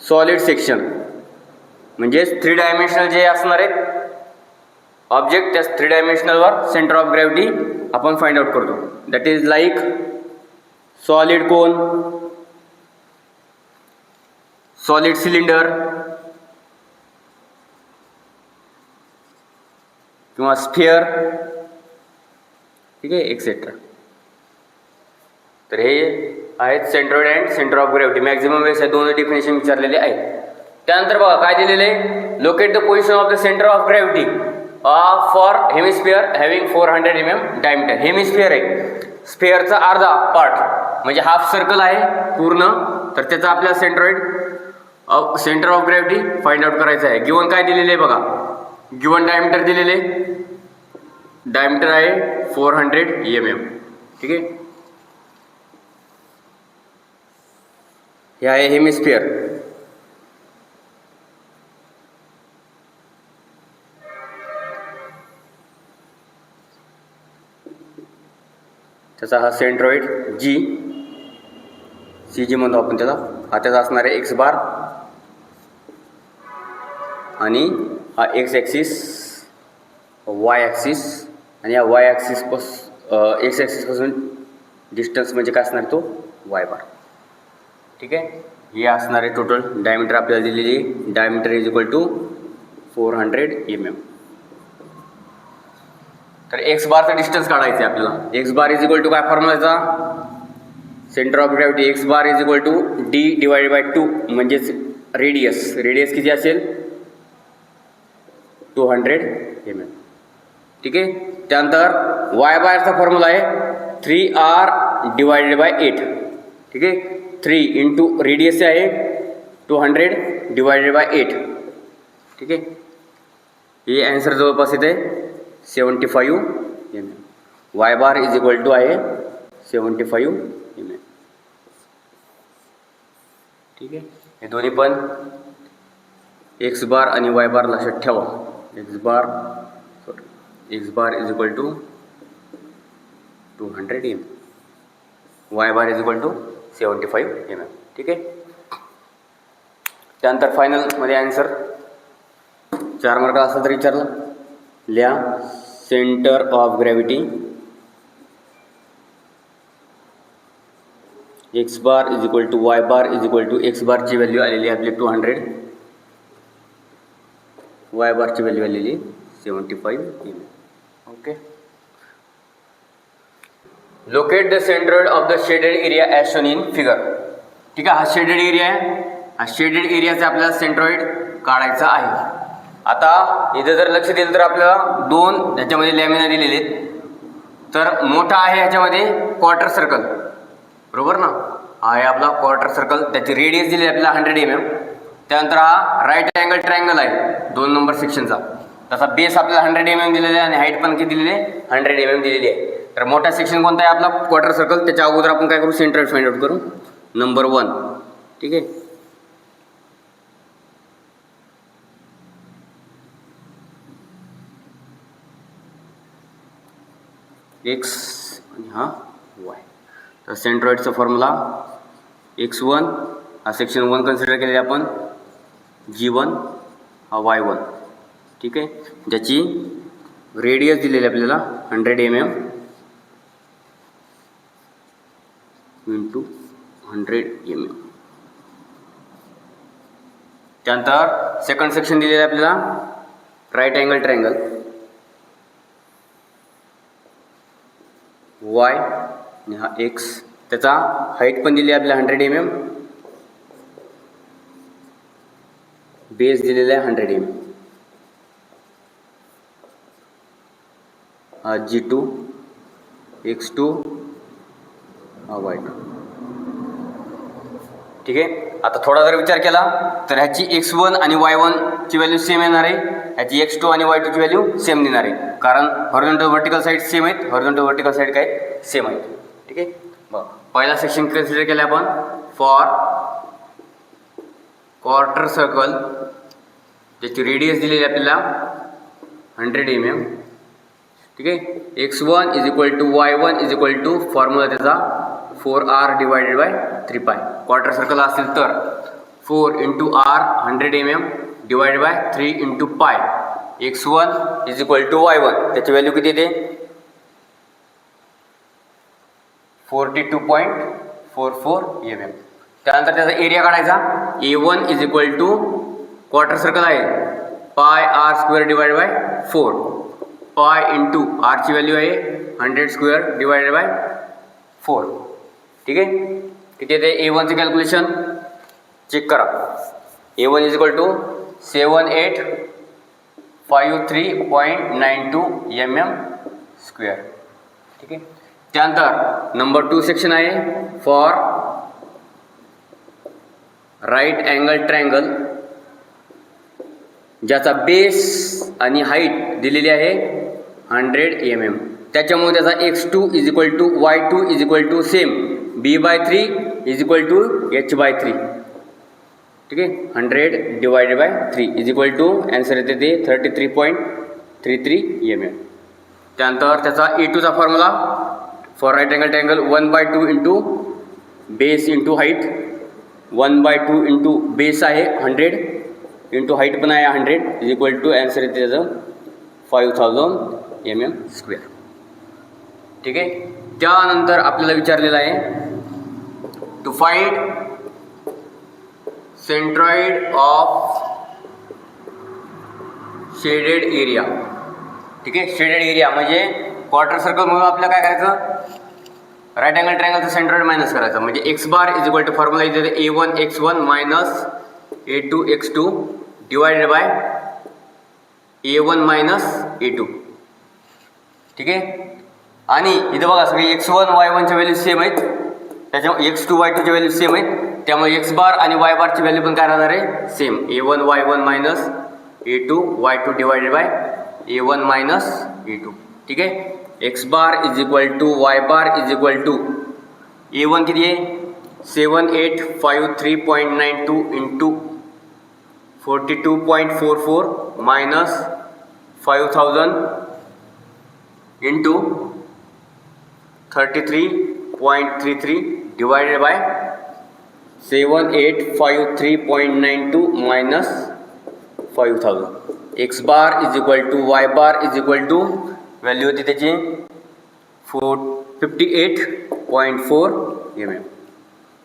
solid section, म्हणजे 3 डायमेन्शनल जे असणार आहेत ऑब्जेक्ट, त्या 3 डायमेन्शनलवर सेंटर ऑफ ग्रॅव्हिटी आपण फाइंड आउट करतो. That is like solid cone, solid cylinder किंवा स्फिअर. ठीक आहे, एक्सेट्रा. तर हे आहेत centroid and centre of gravity. Maximum वेळेस हे 2 डेफिनेशन विचारलेले आहेत. त्यानंतर बघा काय दिलेले, locate the position of the centre of gravity for hemisphere having 400 mm diameter. Hemisphere आहे, स्फिअरचा अर्धा पार्ट म्हणजे हाफ सर्कल आहे पूर्ण, तर त्याचा आपल्याला centre of gravity find out करायचं आहे. गिवन काय दिलेले आहे बघा, गिवन डायमीटर दिलेले, डायमीटर आहे 400 mm. ठीक आहे, हे आहे हेमिस्फिअर. त्याचा हा सेंट्रॉइड CG म्हणतो आपण त्याला. हा त्याचा असणार आहे x बार, आणि हा x ॲक्सिस, y ॲक्सिस, आणि या y ॲक्सिस x ॲक्सिस पासून डिस्टन्स म्हणजे काय असणार तो y बार. ठीक आहे, हे असणार आहे टोटल डायमीटर आपल्याला दिलेली. Diameter is equal to 400 mm. तर x बारचं डिस्टन्स काढायचं आहे आपल्याला. x bar is equal to काय फॉर्म्युलाचा, centre of gravity x bar is equal to d divided by 2, म्हणजेच रेडियस किती असेल 200 mm. ठीक आहे, त्यानंतर y बारचा फॉर्म्युला आहे 3r डिवायडेड बाय 8. ठीक आहे, 3 इंटू रेडियस आहे 200 डिवायडेड बाय 8. ठीक आहे, हे ॲन्सर जवळपास येते 75 mm. y bar is equal to आहे 75 mm. ठीक आहे, हे दोन्ही पण x बार आणि y बार लक्षात ठेवा. x bar is equal to 200 mm, y bar is equal to 75 mm. ठीक आहे, त्यानंतर फायनलमध्ये ॲन्सर 4 मार्क असं तरी विचारलं, लिहा centre of gravity x bar is equal to y bar is equal to x बारची व्हॅल्यू आलेली आपली 200, y बारची व्हॅल्यू आलेली 75 mm. Okay, locate the centroid of the shaded area as shown in figure. ठीक आहे, हा शेडेड एरिया आहे, हा शेडेड एरियाचा आपल्याला सेंट्रॉइड काढायचा आहे. आता इथं जर लक्ष दिलं तर आपल्याला दोन ह्याच्यामध्ये लॅमिना दिलेले आहेत. तर मोठा आहे ह्याच्यामध्ये क्वार्टर सर्कल, बरोबर ना, हा आहे आपला क्वार्टर सर्कल, त्याची रेडियस दिली आहे आपल्याला 100 mm. त्यानंतर हा राईट अँगल ट्रायंगल आहे 2 नंबर सेक्शनचा, त्याचा बेस आपल्याला 100 mm दिलेला आहे आणि हाईट पण किती दिलेली आहे 100 mm दिलेली आहे. तर मोठा सेक्शन कोणता आहे आपला क्वार्टर सर्कल. त्याच्या अगोदर आपण काय करू, सेंट्रॉइड फाइंड आउट करू, नंबर 1. ठीक आहे. एक्स आणि हा वाय. तर सेंट्रॉइडचा फॉर्म्युला x1 हा सेक्शन 1 कन्सिडर केलेला आपण, g1 हा y1. ठीक आहे. ज्याची रेडियस दिलेली आपल्याला 100 mm इंटू 100 mm. त्यानंतर सेकंड सेक्शन दिलेलं आहे आपल्याला राईट अँगल ट्रायंगल, y आणि हा x. त्याचा हाईट पण दिली आहे आपल्याला 100 mm, बेस दिलेला आहे 100 mm. हा g2, x2 हा y2. ठीक आहे. आता थोडा जर विचार केला तर ह्याची x1 आणि y1 ची व्हॅल्यू सेम येणार आहे, ह्याची x2 आणि y2 ची व्हॅल्यू सेम देणार आहे, कारण हॉरिझॉन्टल व्हर्टिकल साईड सेम आहेत, हॉरिझॉन्टल व्हर्टिकल साईड काय सेम आहेत. ठीक आहे. बघ, पहिला सेक्शन कन्सिडर केला आपण फॉर क्वार्टर सर्कल, त्याची रेडियस दिलेली आपल्याला 100 mm. ठीक आहे. x1 is equal to y1 is equal to formula त्याचा 4r divided by 3π. Quarter circle असेल तर 4 into r 100 mm divided by 3 into pi. x1 is equal to y1, त्याची value किती येते 42.44 mm. त्यानंतर त्याचा एरिया काढायचा. a1 is equal to quarter circle आहे pi r square divided by 4, पाय इंटू r ची व्हॅल्यू आहे 100 स्क्वेअर डिवायडेड बाय 4. ठीक आहे. किती येते a1 चे कॅल्क्युलेशन चेक करा. a1 is equal to 7853.92 mm square. ठीक आहे. त्यानंतर नंबर 2 सेक्शन आहे फॉर राईट अँगल ट्रायंगल, ज्याचा बेस आणि हाईट दिलेली आहे 100 mm. त्याच्यामुळे त्याचा x2 is equal to y2 is equal to same b/3 is equal to h/3. ठीक आहे. 100 divided by 3 is equal to answer येते ते 33.33 mm. त्यानंतर त्याचा a2 चा formula for right angle triangle 1/2 into base into height, 1/2 into base आहे 100 into height पण आहे 100 इज इक्वल टू आन्सर येते त्याचं 5000 mm स्क्वेअर. ठीक आहे. त्यानंतर आपल्याला विचारलेलं आहे to find centroid of shaded area. ठीक आहे. शेडेड एरिया म्हणजे क्वार्टर सर्कल म्हणून आपल्याला काय करायचं, राईट अँगल ट्रायंगलचं सेंट्रॉइड मायनस करायचं, म्हणजे x bar is equal to formula इथे a1 x1 minus a2 x2 divided by a1 minus a2. ठीक आहे. आणि इथं बघा सगळे x1 y1 च्या व्हॅल्यू सेम आहेत, त्याच्यामुळे x2 y2 च्या व्हॅल्यू सेम आहेत, त्यामुळे x बार आणि y बारची व्हॅल्यू पण काय राहणार आहे same, a1 y1 minus a2 y2 divided by a1 minus a2. ठीक आहे. x bar is equal to y bar is equal to a1 किती आहे 7853.92 into 42.44 minus 5000 into 33.33 divided by 7853.92 minus 5000. X bar is equal to y bar is equal to value होती त्याची 58.4 mm.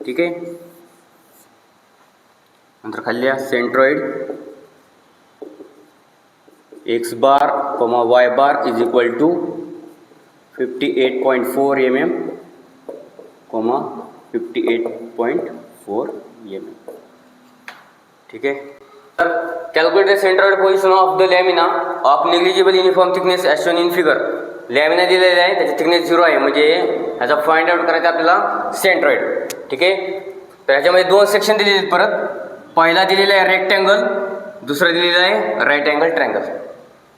ठीक आहे. नंतर खाली centroid x bar comma y bar is equal to 58.4 mm comma 58.4 mm. ठीक आहे. तर calculate centroid position of the lamina of negligible uniform thickness as shown in figure. Lamina दिलेला आहे, त्याची थिकनेस 0 आहे, म्हणजे ह्याचा फाइंड आउट करायचा आपल्याला सेंट्रॉइड. ठीक आहे. तर ह्याच्यामध्ये 2 सेक्शन दिलेले आहेत. परत पहिला दिलेला आहे रेक्टँगल, दुसरा दिलेला आहे राईट अँगल ट्रायंगल.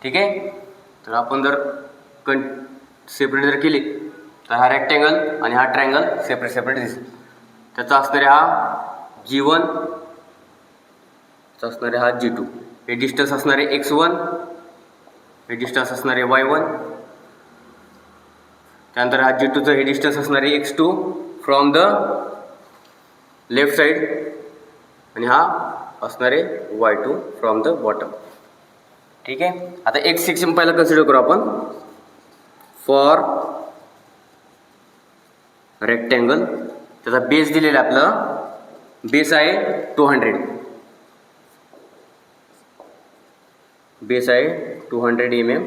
ठीक आहे. तर आपण जर सेपरेट जर केली तर हा रेक्टँगल आणि हा ट्रायंगल सेपरेट सेपरेट दिसेल. त्याचा असणारे हा G1, असणारे हा G2. हे डिस्टन्स असणारे x1, हे डिस्टन्स असणारे y1. त्यानंतर हा G2चं हे डिस्टन्स असणारे x2 from the left side, आणि हा असणारे y2 फ्रॉम द बॉटम. ठीक आहे. आता एक सेक्शन पहिला कन्सिडर करू आपण. फॉर रेक्टँगल त्याचा बेस दिलेला आहे, आपला बेस आहे 200, बेस आहे 200 mm,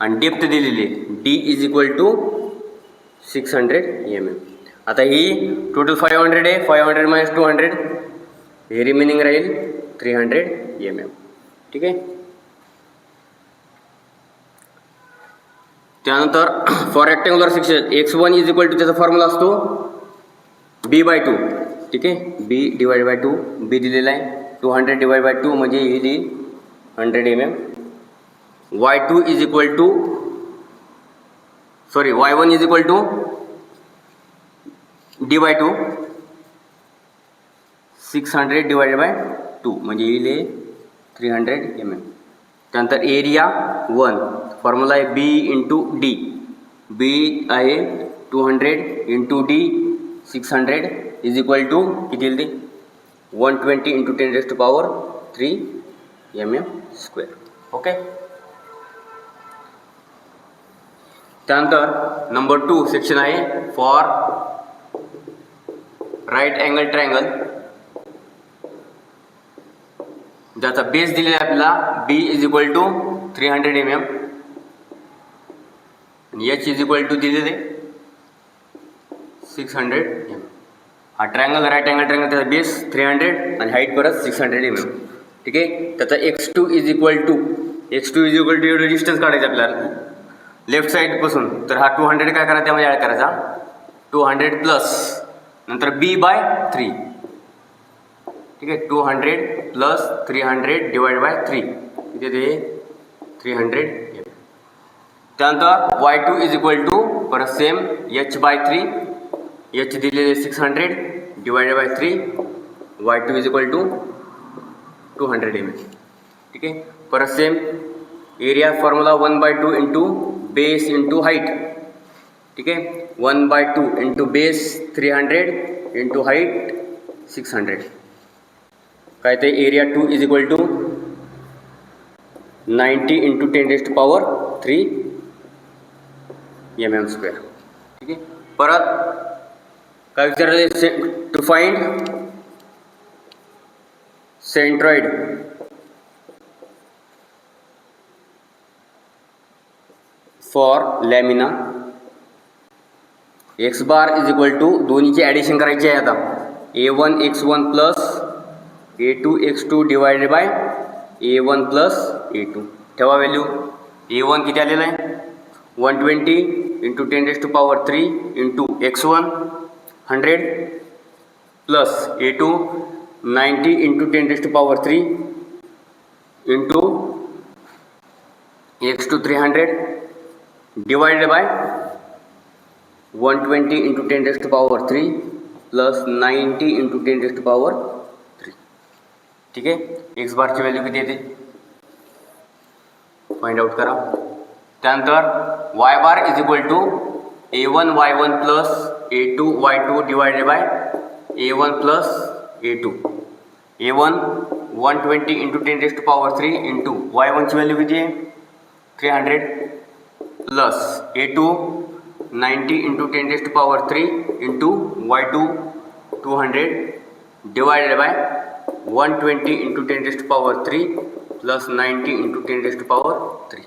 आणि डेप्थ दिलेली आहे D is equal to 600 mm. आता ही टोटल 500 आहे, 500 मायनस 200, हे रिमेनिंग राहील 300 mm. ठीक आहे. त्यानंतर for rectangular section x1 is equal to, त्याचा फॉर्म्युला असतो b/2. ठीक आहे. b डिवाइड बाय 2, b दिलेला आहे 200 डिवाइड बाय 2 म्हणजे ही 100 mm. y2 is equal to y1 is equal to d/2 600 divide by 2 म्हणजे येईल 300 mm. त्यानंतर एरिया 1, फॉर्म्युला आहे b इंटू डी. b आहे 200 into d 600 is equal to किती येईल ते 120 इंटू 10⁻³ mm². ओके. त्यानंतर नंबर 2 सेक्शन आहे फॉर राईट अँगल ट्रायंगल, ज्याचा बेस दिलेला आहे आपल्याला b is equal to 300 mm आणि h इज इक्वल टू दिलेले 600 mm. हा ट्रायंगल राईट अँगल ट्रायंगल, त्याचा बेस 300 आणि हाईट परत 600 mm. ठीक आहे. त्याचा x2 इज इक्वल टू एवढं डिस्टन्स काढायचं आपल्याला लेफ्ट साईडपासून. तर हा 200 काय करायचा, त्यामध्ये ॲड करायचा 200 प्लस नंतर b/3. ठीक आहे. 200 प्लस 300 डिवाइड बाय 3 इथे ते 300 mm. त्यानंतर y2 इज इक्वल टू परत सेम h/3, h दिलेले 600 divided by 3, y2 is equal to 200 mm. ठीक आहे. परत same area formula 1/2 into base into height. ठीक आहे. 1/2 इंटू बेस 300 इंटू हाईट 600. काय ते area 2 is equal to 90 into 10⁻³ mm². ठीक आहे. परत काय विचारले, to find centroid for lamina x bar is equal to, दोन्हीची ॲडिशन करायची आहे आता, a1 x1 plus a2 x2 divided by a1 plus a2. ठेवा व्हॅल्यू. a1 किती आलेलं आहे 120 into 10⁻³ into x1 100 plus a2 90 into 10⁻³ into x2 300 divided by 120 into 10⁻³ plus 90 into 10⁻³. ठीक आहे. एक्स बारची व्हॅल्यू किती येते फाइंड आउट करा. त्यानंतर y bar is equal to a1 y1 plus a2 y2 divided by a1 plus a2. a1 120 into 10⁻³ into y1 ची value किती आहे 300 plus a2 90 into 10⁻³ into y2 200 divided by 120 into 10⁻³ plus 90 into 10⁻³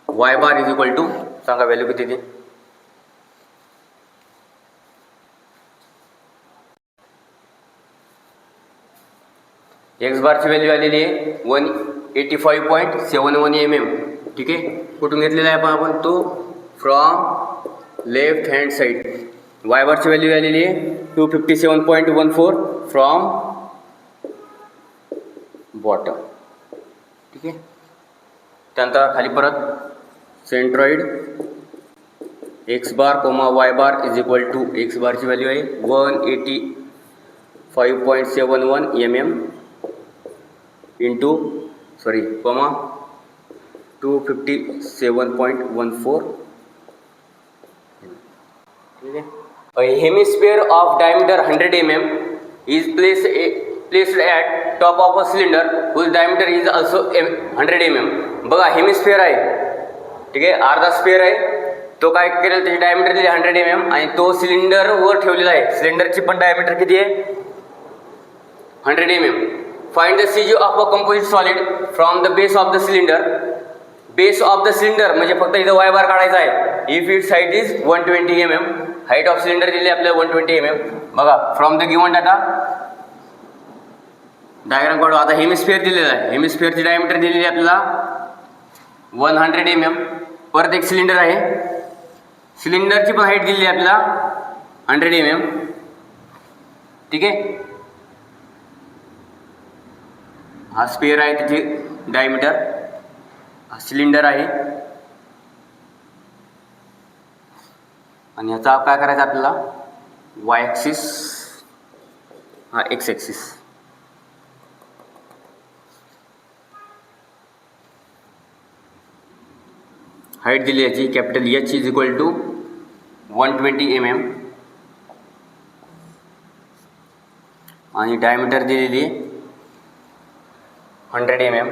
y bar is equal to, सांगा value किती ती x बारची value आलेली आहे 185.71 mm. ठीक आहे, कुठून घेतलेला आहे आपण तो from left hand side. Y बारची व्हॅल्यू आलेली आहे 257.14 फ्रॉम बॉटम. ठीक आहे, त्यानंतर खाली परत centroid x bar comma y bar is equal to x बारची व्हॅल्यू आहे 185.71 mm इंटू कोमा 257.14. ठीक आहे. A hemisphere of diameter 100 mm is placed at top of a cylinder whose diameter is also 100 mm. बघा hemisphere आहे. ठीक आहे, अर्धा sphere आहे, तो काय केलेला त्याची डायमीटर दिली 100 mm आणि तो सिलेंडरवर ठेवलेला आहे. सिलेंडरची पण डायमीटर किती आहे 100 mm. Find the CG of a composite solid from the base of the cylinder. Base of the cylinder म्हणजे फक्त इथं वाय बार काढायचा आहे. If it's height is 120 mm. Height of cylinder दिली आपल्याला 120 mm. बघा from the given data diagram काढू. आता हेमिस्फिअर दिलेला आहे, हेमिस्फिअरची डायमीटर दिलेली आहे आपल्याला 100 mm. परत एक सिलेंडर आहे, सिलेंडरची पण हाईट दिलेली आहे आपल्याला 100 mm. ठीक आहे, हा स्पेअर आहे त्याची डायमीटर, हा सिलेंडर आहे आणि ह्याचा काय करायचा आपल्याला वाय ॲक्सिस, हा एक्स ॲक्सिस. हाईट दिली याची capital H is equal to 120 mm आणि डायमीटर दिलेली 100 mm.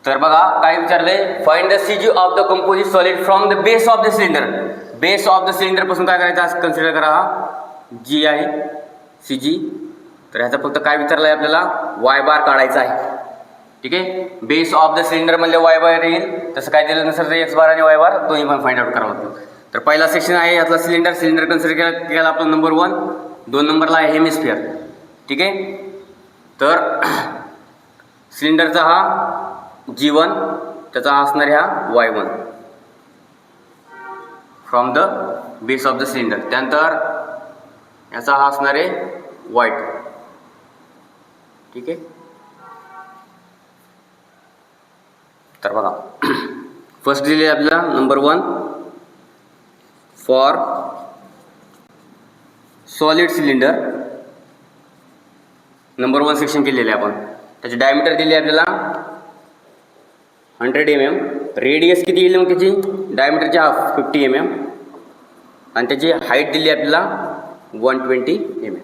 तर बघा काय विचारलंय, find the CG of the composite solid from the base of the cylinder. Base of the cylinder पासून काय करायचं कन्सिडर करा, जी आहे CG. तर ह्याचा फक्त काय विचारलंय आपल्याला वाय बार काढायचा आहे. ठीक आहे, बेस ऑफ द सिलेंडर म्हणजे वाय बार येईल, तसं काय दिलं नसेल तर एक्स बार आणि वाय बार दोन्ही पण फाइंड आउट करावं लागतं. तर पहिला सेक्शन आहे यातला सिलेंडर, सिलेंडर कन्सिडर केला आपला नंबर 1. 2 नंबरला आहे हेमिस्फिअर. ठीक आहे, तर सिलेंडरचा हा G1, त्याचा हा असणार ह्या Y1 from the base of the cylinder. त्यानंतर याचा हा असणार आहे Y2. ठीक आहे, तर बघा फर्स्ट दिले आपल्याला number 1 for solid cylinder. Number 1 section केलेले आपण, त्याची डायमीटर दिली आपल्याला 100 mm. रेडियस किती येईल मग त्याची डायमीटरची हाफ 50 mm आणि त्याची हाईट दिली आपल्याला 120 mm.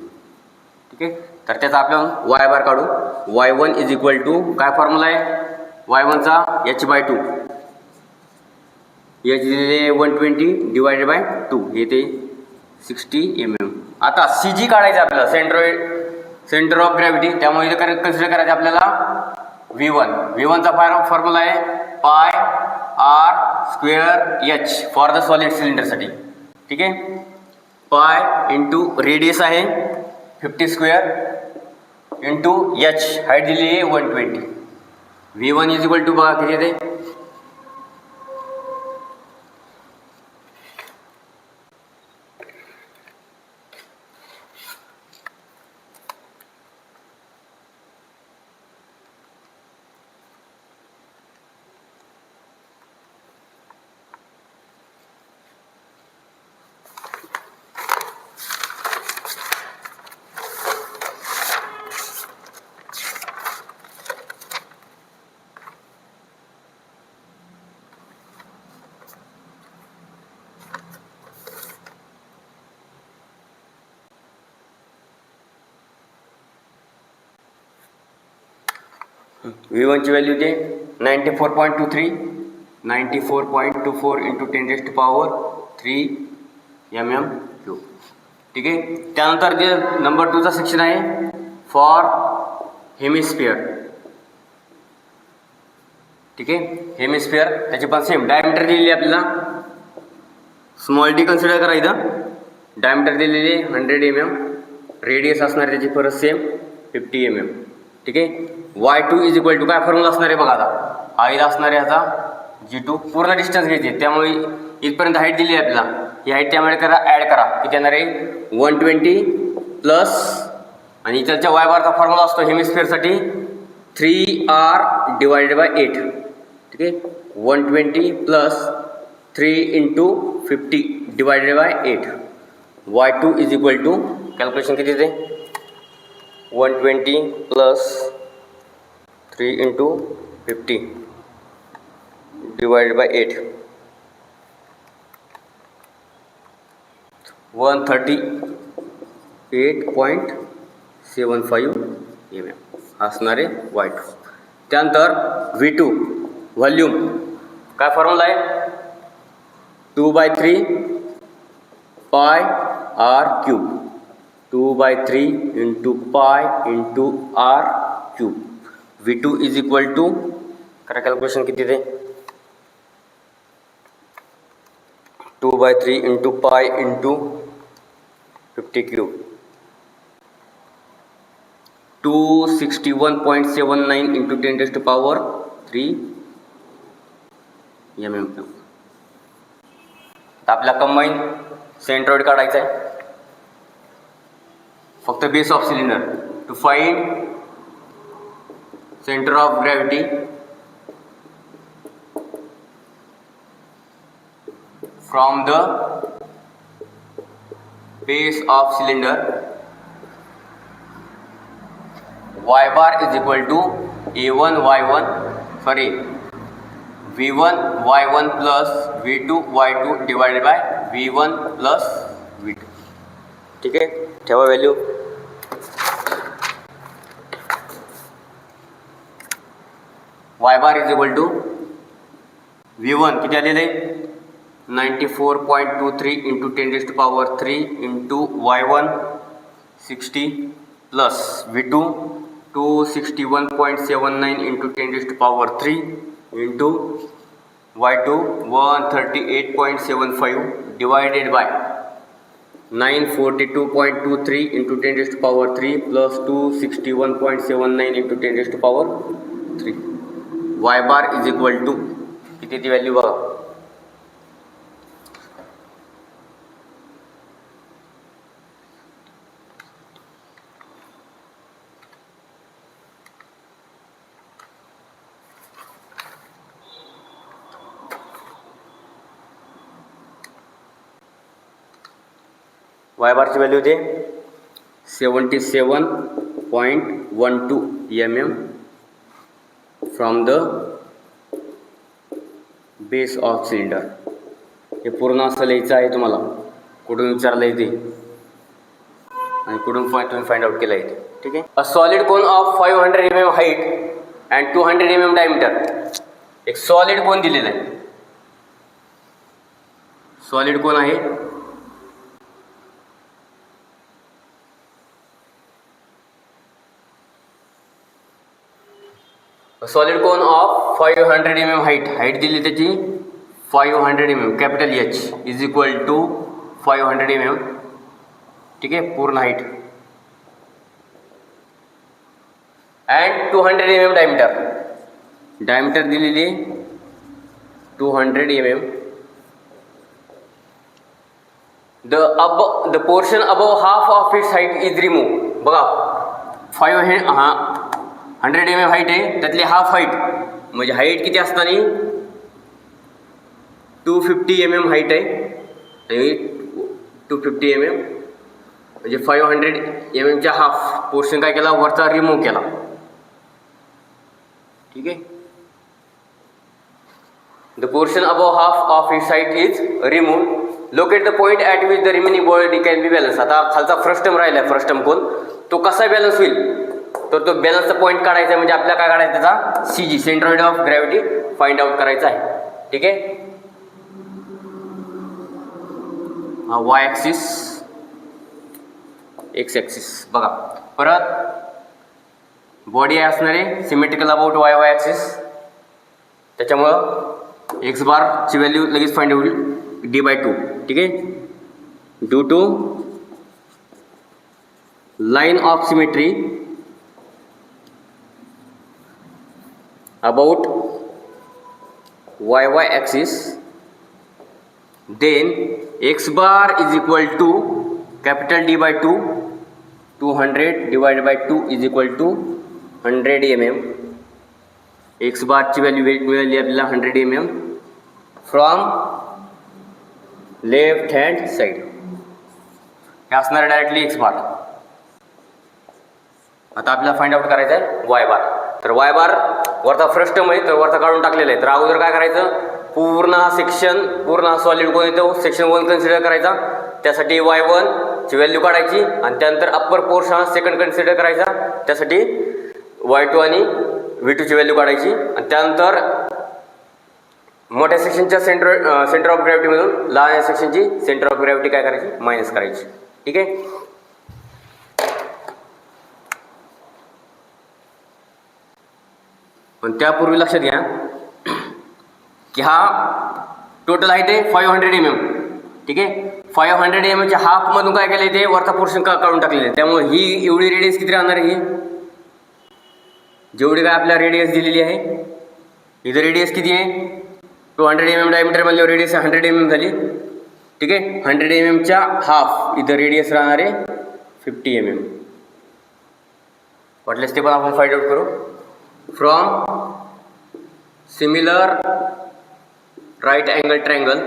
ठीक आहे, तर त्याचा आपण वाय बार काढू. Y1 इज इक्वल टू काय फॉर्म्युला आहे Y1चा h/2. h दिलेले 120 डिवायडेड बाय 2 येते 60 mm. आता CG काढायचं आपल्याला, सेंटर ऑफ ग्रॅव्हिटी. त्यामुळे इथे कन्सिडर करायचं आपल्याला V1. V1चा फॉर्म्युला आहे pi r square h for the solid सिलेंडरसाठी. ठीक आहे, पाय इंटू रेडियस आहे 50 स्क्वेअर इंटू h, हाईट दिली आहे 120. V1 इज इक्वल टू बघा किती येते V1 ची व्हॅल्यू ते 94.24 into 10⁻³ mm³. ठीक आहे, त्यानंतर जे नंबर 2चा सेक्शन आहे फॉर हेमिस्फिअर. ठीक आहे, हेमिस्फिअर त्याची पण सेम डायमीटर दिलेली आपल्याला. स्मॉल डी कन्सिडर करा इथं डायमीटर दिलेली 100 mm, रेडियस असणार त्याची परत सेम 50 mm. ठीक आहे. y2 इज इक्वल टू काय फॉर्म्युला असणार आहे बघा आता, हाईट असणार आहे आता g2, पूर्ण डिस्टन्स घ्यायचे त्यामुळे इथपर्यंत हाईट दिली आहे आपल्याला, ही हाईट त्यामुळे करा ॲड करा, किती येणार आहे 120 प्लस आणि इथलच्या y बारचा फॉर्म्युला असतो हेमिस्फिअरसाठी 3r डिवायडेड बाय 8. ठीक आहे. 120 plus 3 into 50 divided by 8. y2 is equal to calculation किती येते 120 plus 3 into 50 divided by 8, 138.75 mm असणारे y2. त्यानंतर v2 व्हॉल्यूम काय फॉर्म्युला आहे 2/3 pi r cube, 2/3 into pi into r cube. v2 is equal to करा calculation किती ते 2/3 into pi into 50 cube, 261.79 into 10⁻³ mm cube. आपला कंबाईन सेंट्रॉइड काढायचा आहे, फक्त base of cylinder. To find centre of gravity from the base of cylinder, y bar is equal to v1 y1 plus v2 y2 divided by v1 plus v2. ठीक आहे. ठेवा value. y bar is equal to v1 किती आलेले 94.23 into 10⁻³ into y1 60 plus v2 261.79 into 10⁻³ into y2 138.75 divided by 942.23 into 10⁻³ plus 261.79 into 10⁻³ y bar is equal to किती ती value बघा y बारची value होते 77.12 mm from the base of cylinder. हे पूर्ण असं लिहायचं आहे तुम्हाला, कुठून विचारलं आहे ते आणि कुठून तुम्ही फाइंड आउट केलं आहे ते. ठीक आहे. A solid cone of 500 mm height and 200 mm diameter. एक सॉलिड कोन दिलेला आहे, सॉलिड कोन आहे solid cone of 500 mm height दिली त्याची 500 mm capital H is equal to 500 mm. ठीक आहे. पूर्ण हाईट अँड 200 mm डायमीटर दिलेली 200 mm. The portion above half of its height is remove. बघा 100 mm हाईट आहे, त्यातली हाफ हाईट म्हणजे हाईट किती असताना 250 mm हाईट आहे आणि 250 mm म्हणजे 500 mm चा हाफ पोर्शन काय केला वरचा रिमूव्ह केला. ठीक आहे. The portion above half of its height is remove. Locate the point at which the remaining body can be balance. आता खालचा फ्रस्टम राहिला आहे, फ्रस्टम कोन तो कसा बॅलन्स होईल, तर तो बॅलन्सचा पॉईंट काढायचा आहे. म्हणजे आपल्याला काय काढायचं त्याचा CG centroid of gravity find out करायचा आहे. ठीक आहे. हा y ॲक्सिस x ॲक्सिस बघा. परत बॉडी असणार आहे सिमेट्रिकल अबाउट y ॲक्सिस, त्याच्यामुळं x बारची व्हॅल्यू लगेच फाइंड होईल d/2. ठीक आहे. Due to line of symmetry about y axis, then x bar is equal to capital D by 2, 200 divided by 2 is equal to 100 mm. x bar ची value मिळाली आपल्याला 100 mm from left hand side. हे असणार आहे directly x बार. आता आपल्याला find out करायचं आहे वाय बार. तर वाय बार वरचा फर्स्ट टर्म आहे, तर वरचा काढून टाकलेला आहे. तर अगोदर काय करायचं, पूर्ण हा सेक्शन, पूर्ण हा सॉलिड कोण येतो सेक्शन 1 कन्सिडर करायचा. त्यासाठी y1 ची व्हॅल्यू काढायची आणि त्यानंतर अप्पर पोर्शन हा सेकंड कन्सिडर करायचा. त्यासाठी y2 आणि v2 ची व्हॅल्यू काढायची आणि त्यानंतर मोठ्या सेक्शनच्या सेंटर ऑफ ग्रॅव्हिटीमधून लहान सेक्शनची सेंटर ऑफ ग्रॅव्हिटी काय करायची, मायनस करायची. ठीक आहे. पण त्यापूर्वी लक्षात घ्या की हा टोटल हाईट आहे 500 mm. ठीक आहे. 500 mm च्या हाफमधून काय केलं ते वरचा पोर्शन काढून टाकलेलं आहे. त्यामुळे ही एवढी रेडियस किती राहणार आहे, जेवढी काय आपल्याला रेडियस दिलेली आहे. इथं रेडियस किती आहे 200 mm डायमीटर मध्ये रेडियस 100 mm झाली. ठीक आहे. 100 mm च्या हाफ इथं रेडियस राहणार आहे 50 mm. वाटल्यास ते पण आपण फाइंड आउट करू. From similar right angle triangle,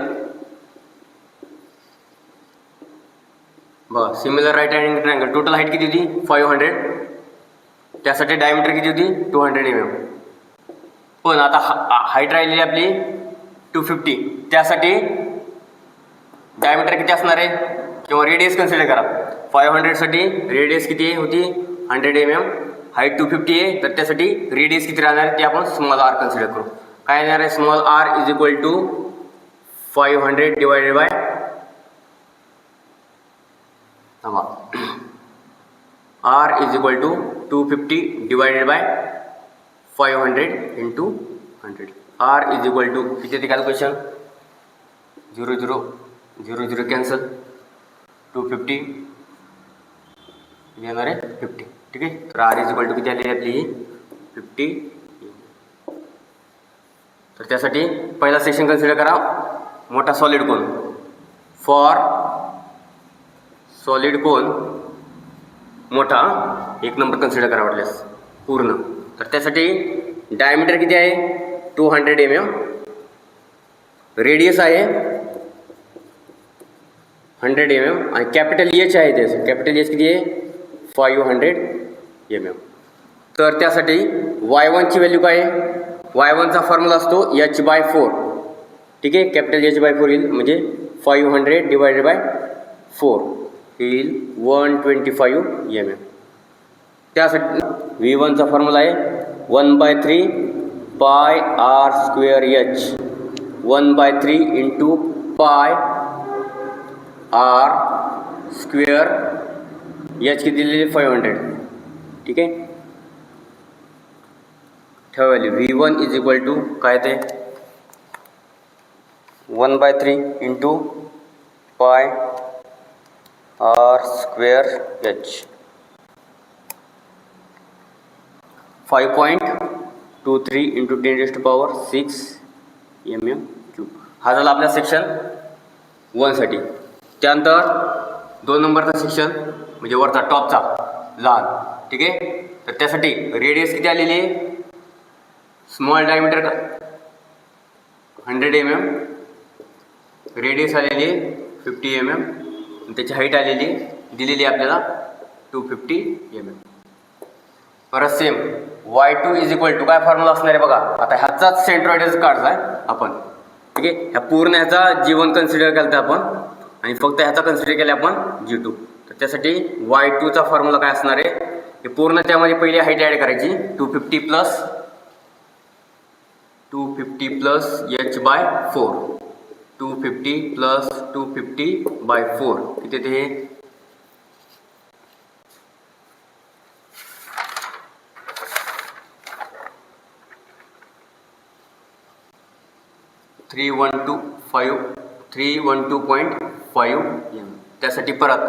बघा similar right angle triangle total height किती होती 500, त्यासाठी डायमीटर किती होती 200 mm. पण आता हाईट राहिलेली आपली 250, त्यासाठी डायमीटर किती असणार आहे किंवा रेडियस कन्सिडर करा. 500 साठी रेडियस किती होती 100 mm, हाईट 250 आहे, तर त्यासाठी रेडियस किती राहणार आहे ते आपण स्मॉल आर कन्सिडर करू. काय येणार आहे small r is equal to 500 divided by r is equal to 250 divided by 500 into 100. R is equal to किती ते कॅल्क्युलेशन 0 0 0 0 कॅन्सल, 250 येणार आहे 50. ठीक आहे. तर आर इज इक्वल टू किती आली आपली 50. तर त्यासाठी पहिला सेक्शन कन्सिडर करा मोठा सॉलिड कोन. फॉर सॉलिड कोन मोठा 1 नंबर कन्सिडर करा वाटल्यास पूर्ण. तर त्यासाठी डायमीटर किती आहे 200 mm, रेडियस आहे 100 mm आणि कॅपिटल एच आहे. त्याचं कॅपिटल एच किती आहे 500 mm. तर त्यासाठी y1 ची व्हॅल्यू काय आहे, y1 चा फॉर्म्युला असतो h/4. ठीक आहे. कॅपिटल h/4 येईल म्हणजे 500 डिवायडेड बाय 4 येईल 125 mm. त्यासाठी v1 चा फॉर्म्युला आहे 1/3 पाय r square h, 1/3 into pi r square h किती दिलेली 500. ठीक आहे. ठेवा value v1 is equal to काय ते 1/3 into pi r square h, 5.23 into 10⁻6 mm³. हा झाला आपल्या सेक्शन 1 साठी. त्यानंतर 2 नंबरचा सेक्शन म्हणजे वरचा टॉपचा लहान. ठीक आहे. तर त्यासाठी रेडियस किती आलेली आहे स्मॉल डायमीटर 100 mm, रेडियस आलेली आहे 50 mm, त्याची हाईट आलेली दिलेली आपल्याला 250 mm. परत same y2 is equal to काय फॉर्म्युला असणार आहे बघा. आता ह्याचाच सेंट्रॉइडच काढला आहे आपण. ठीक आहे. ह्या पूर्ण ह्याचा g1 कन्सिडर केला आपण आणि फक्त ह्याचा कन्सिडर केला आपण g2. तर त्यासाठी y2 चा फॉर्म्युला काय असणार आहे, हे पूर्ण त्यामध्ये पहिली हाईट ॲड करायची 250 प्लस h/4, 250 प्लस 250/4 किती ते 312.5 mm. त्यासाठी परत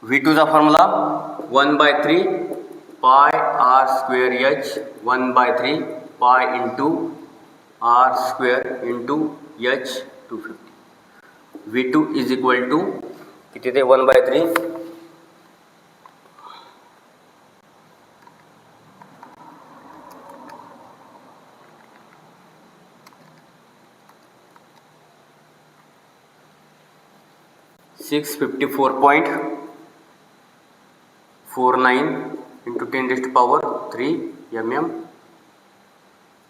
V2चा फॉर्म्युला 1/3 पाय R square h 1/3 pi into r square into h 250. V2 is equal to किती ते 1/3 654.49 इंटू 10⁻³ mm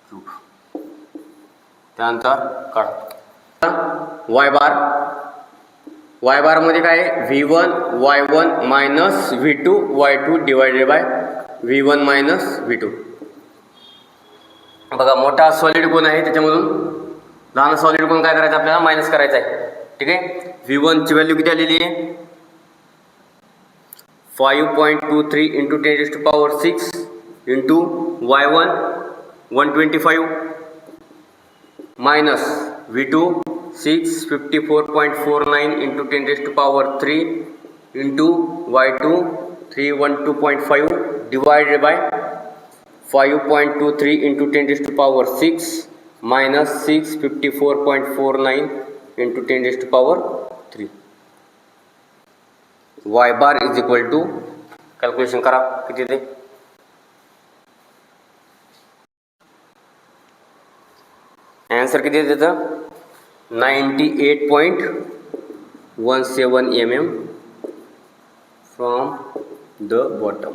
क्यूब. त्यानंतर काढा वाय बार मध्ये काय V1 Y1 minus V2 Y2 divided bye V1 minus V2. बघा मोठा सॉलिड कोण आहे त्याच्यामधून लहान सॉलिड कोण काय करायचं आपल्याला मायनस करायचं आहे. ठीक आहे. V1 ची व्हॅल्यू किती आलेली आहे 5.23 into 10⁻6 into Y1 125 minus V2 654.49 into 10⁻³ into Y2 312.5 divided by 5.23 into 10⁻6 minus 654.49 into 10⁻³ y bar is equal to calculation करा किती ते आन्सर किती आहे त्याचं 98.17 mm फ्रॉम द बॉटम.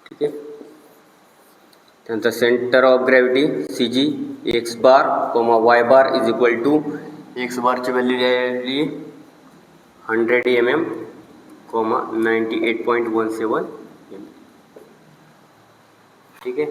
ठीक आहे. त्यांचा centre of gravity CG x bar y bar is equal to x बारची व्हॅल्यू दिली 100 mm 98.17 mm. ठीक आहे.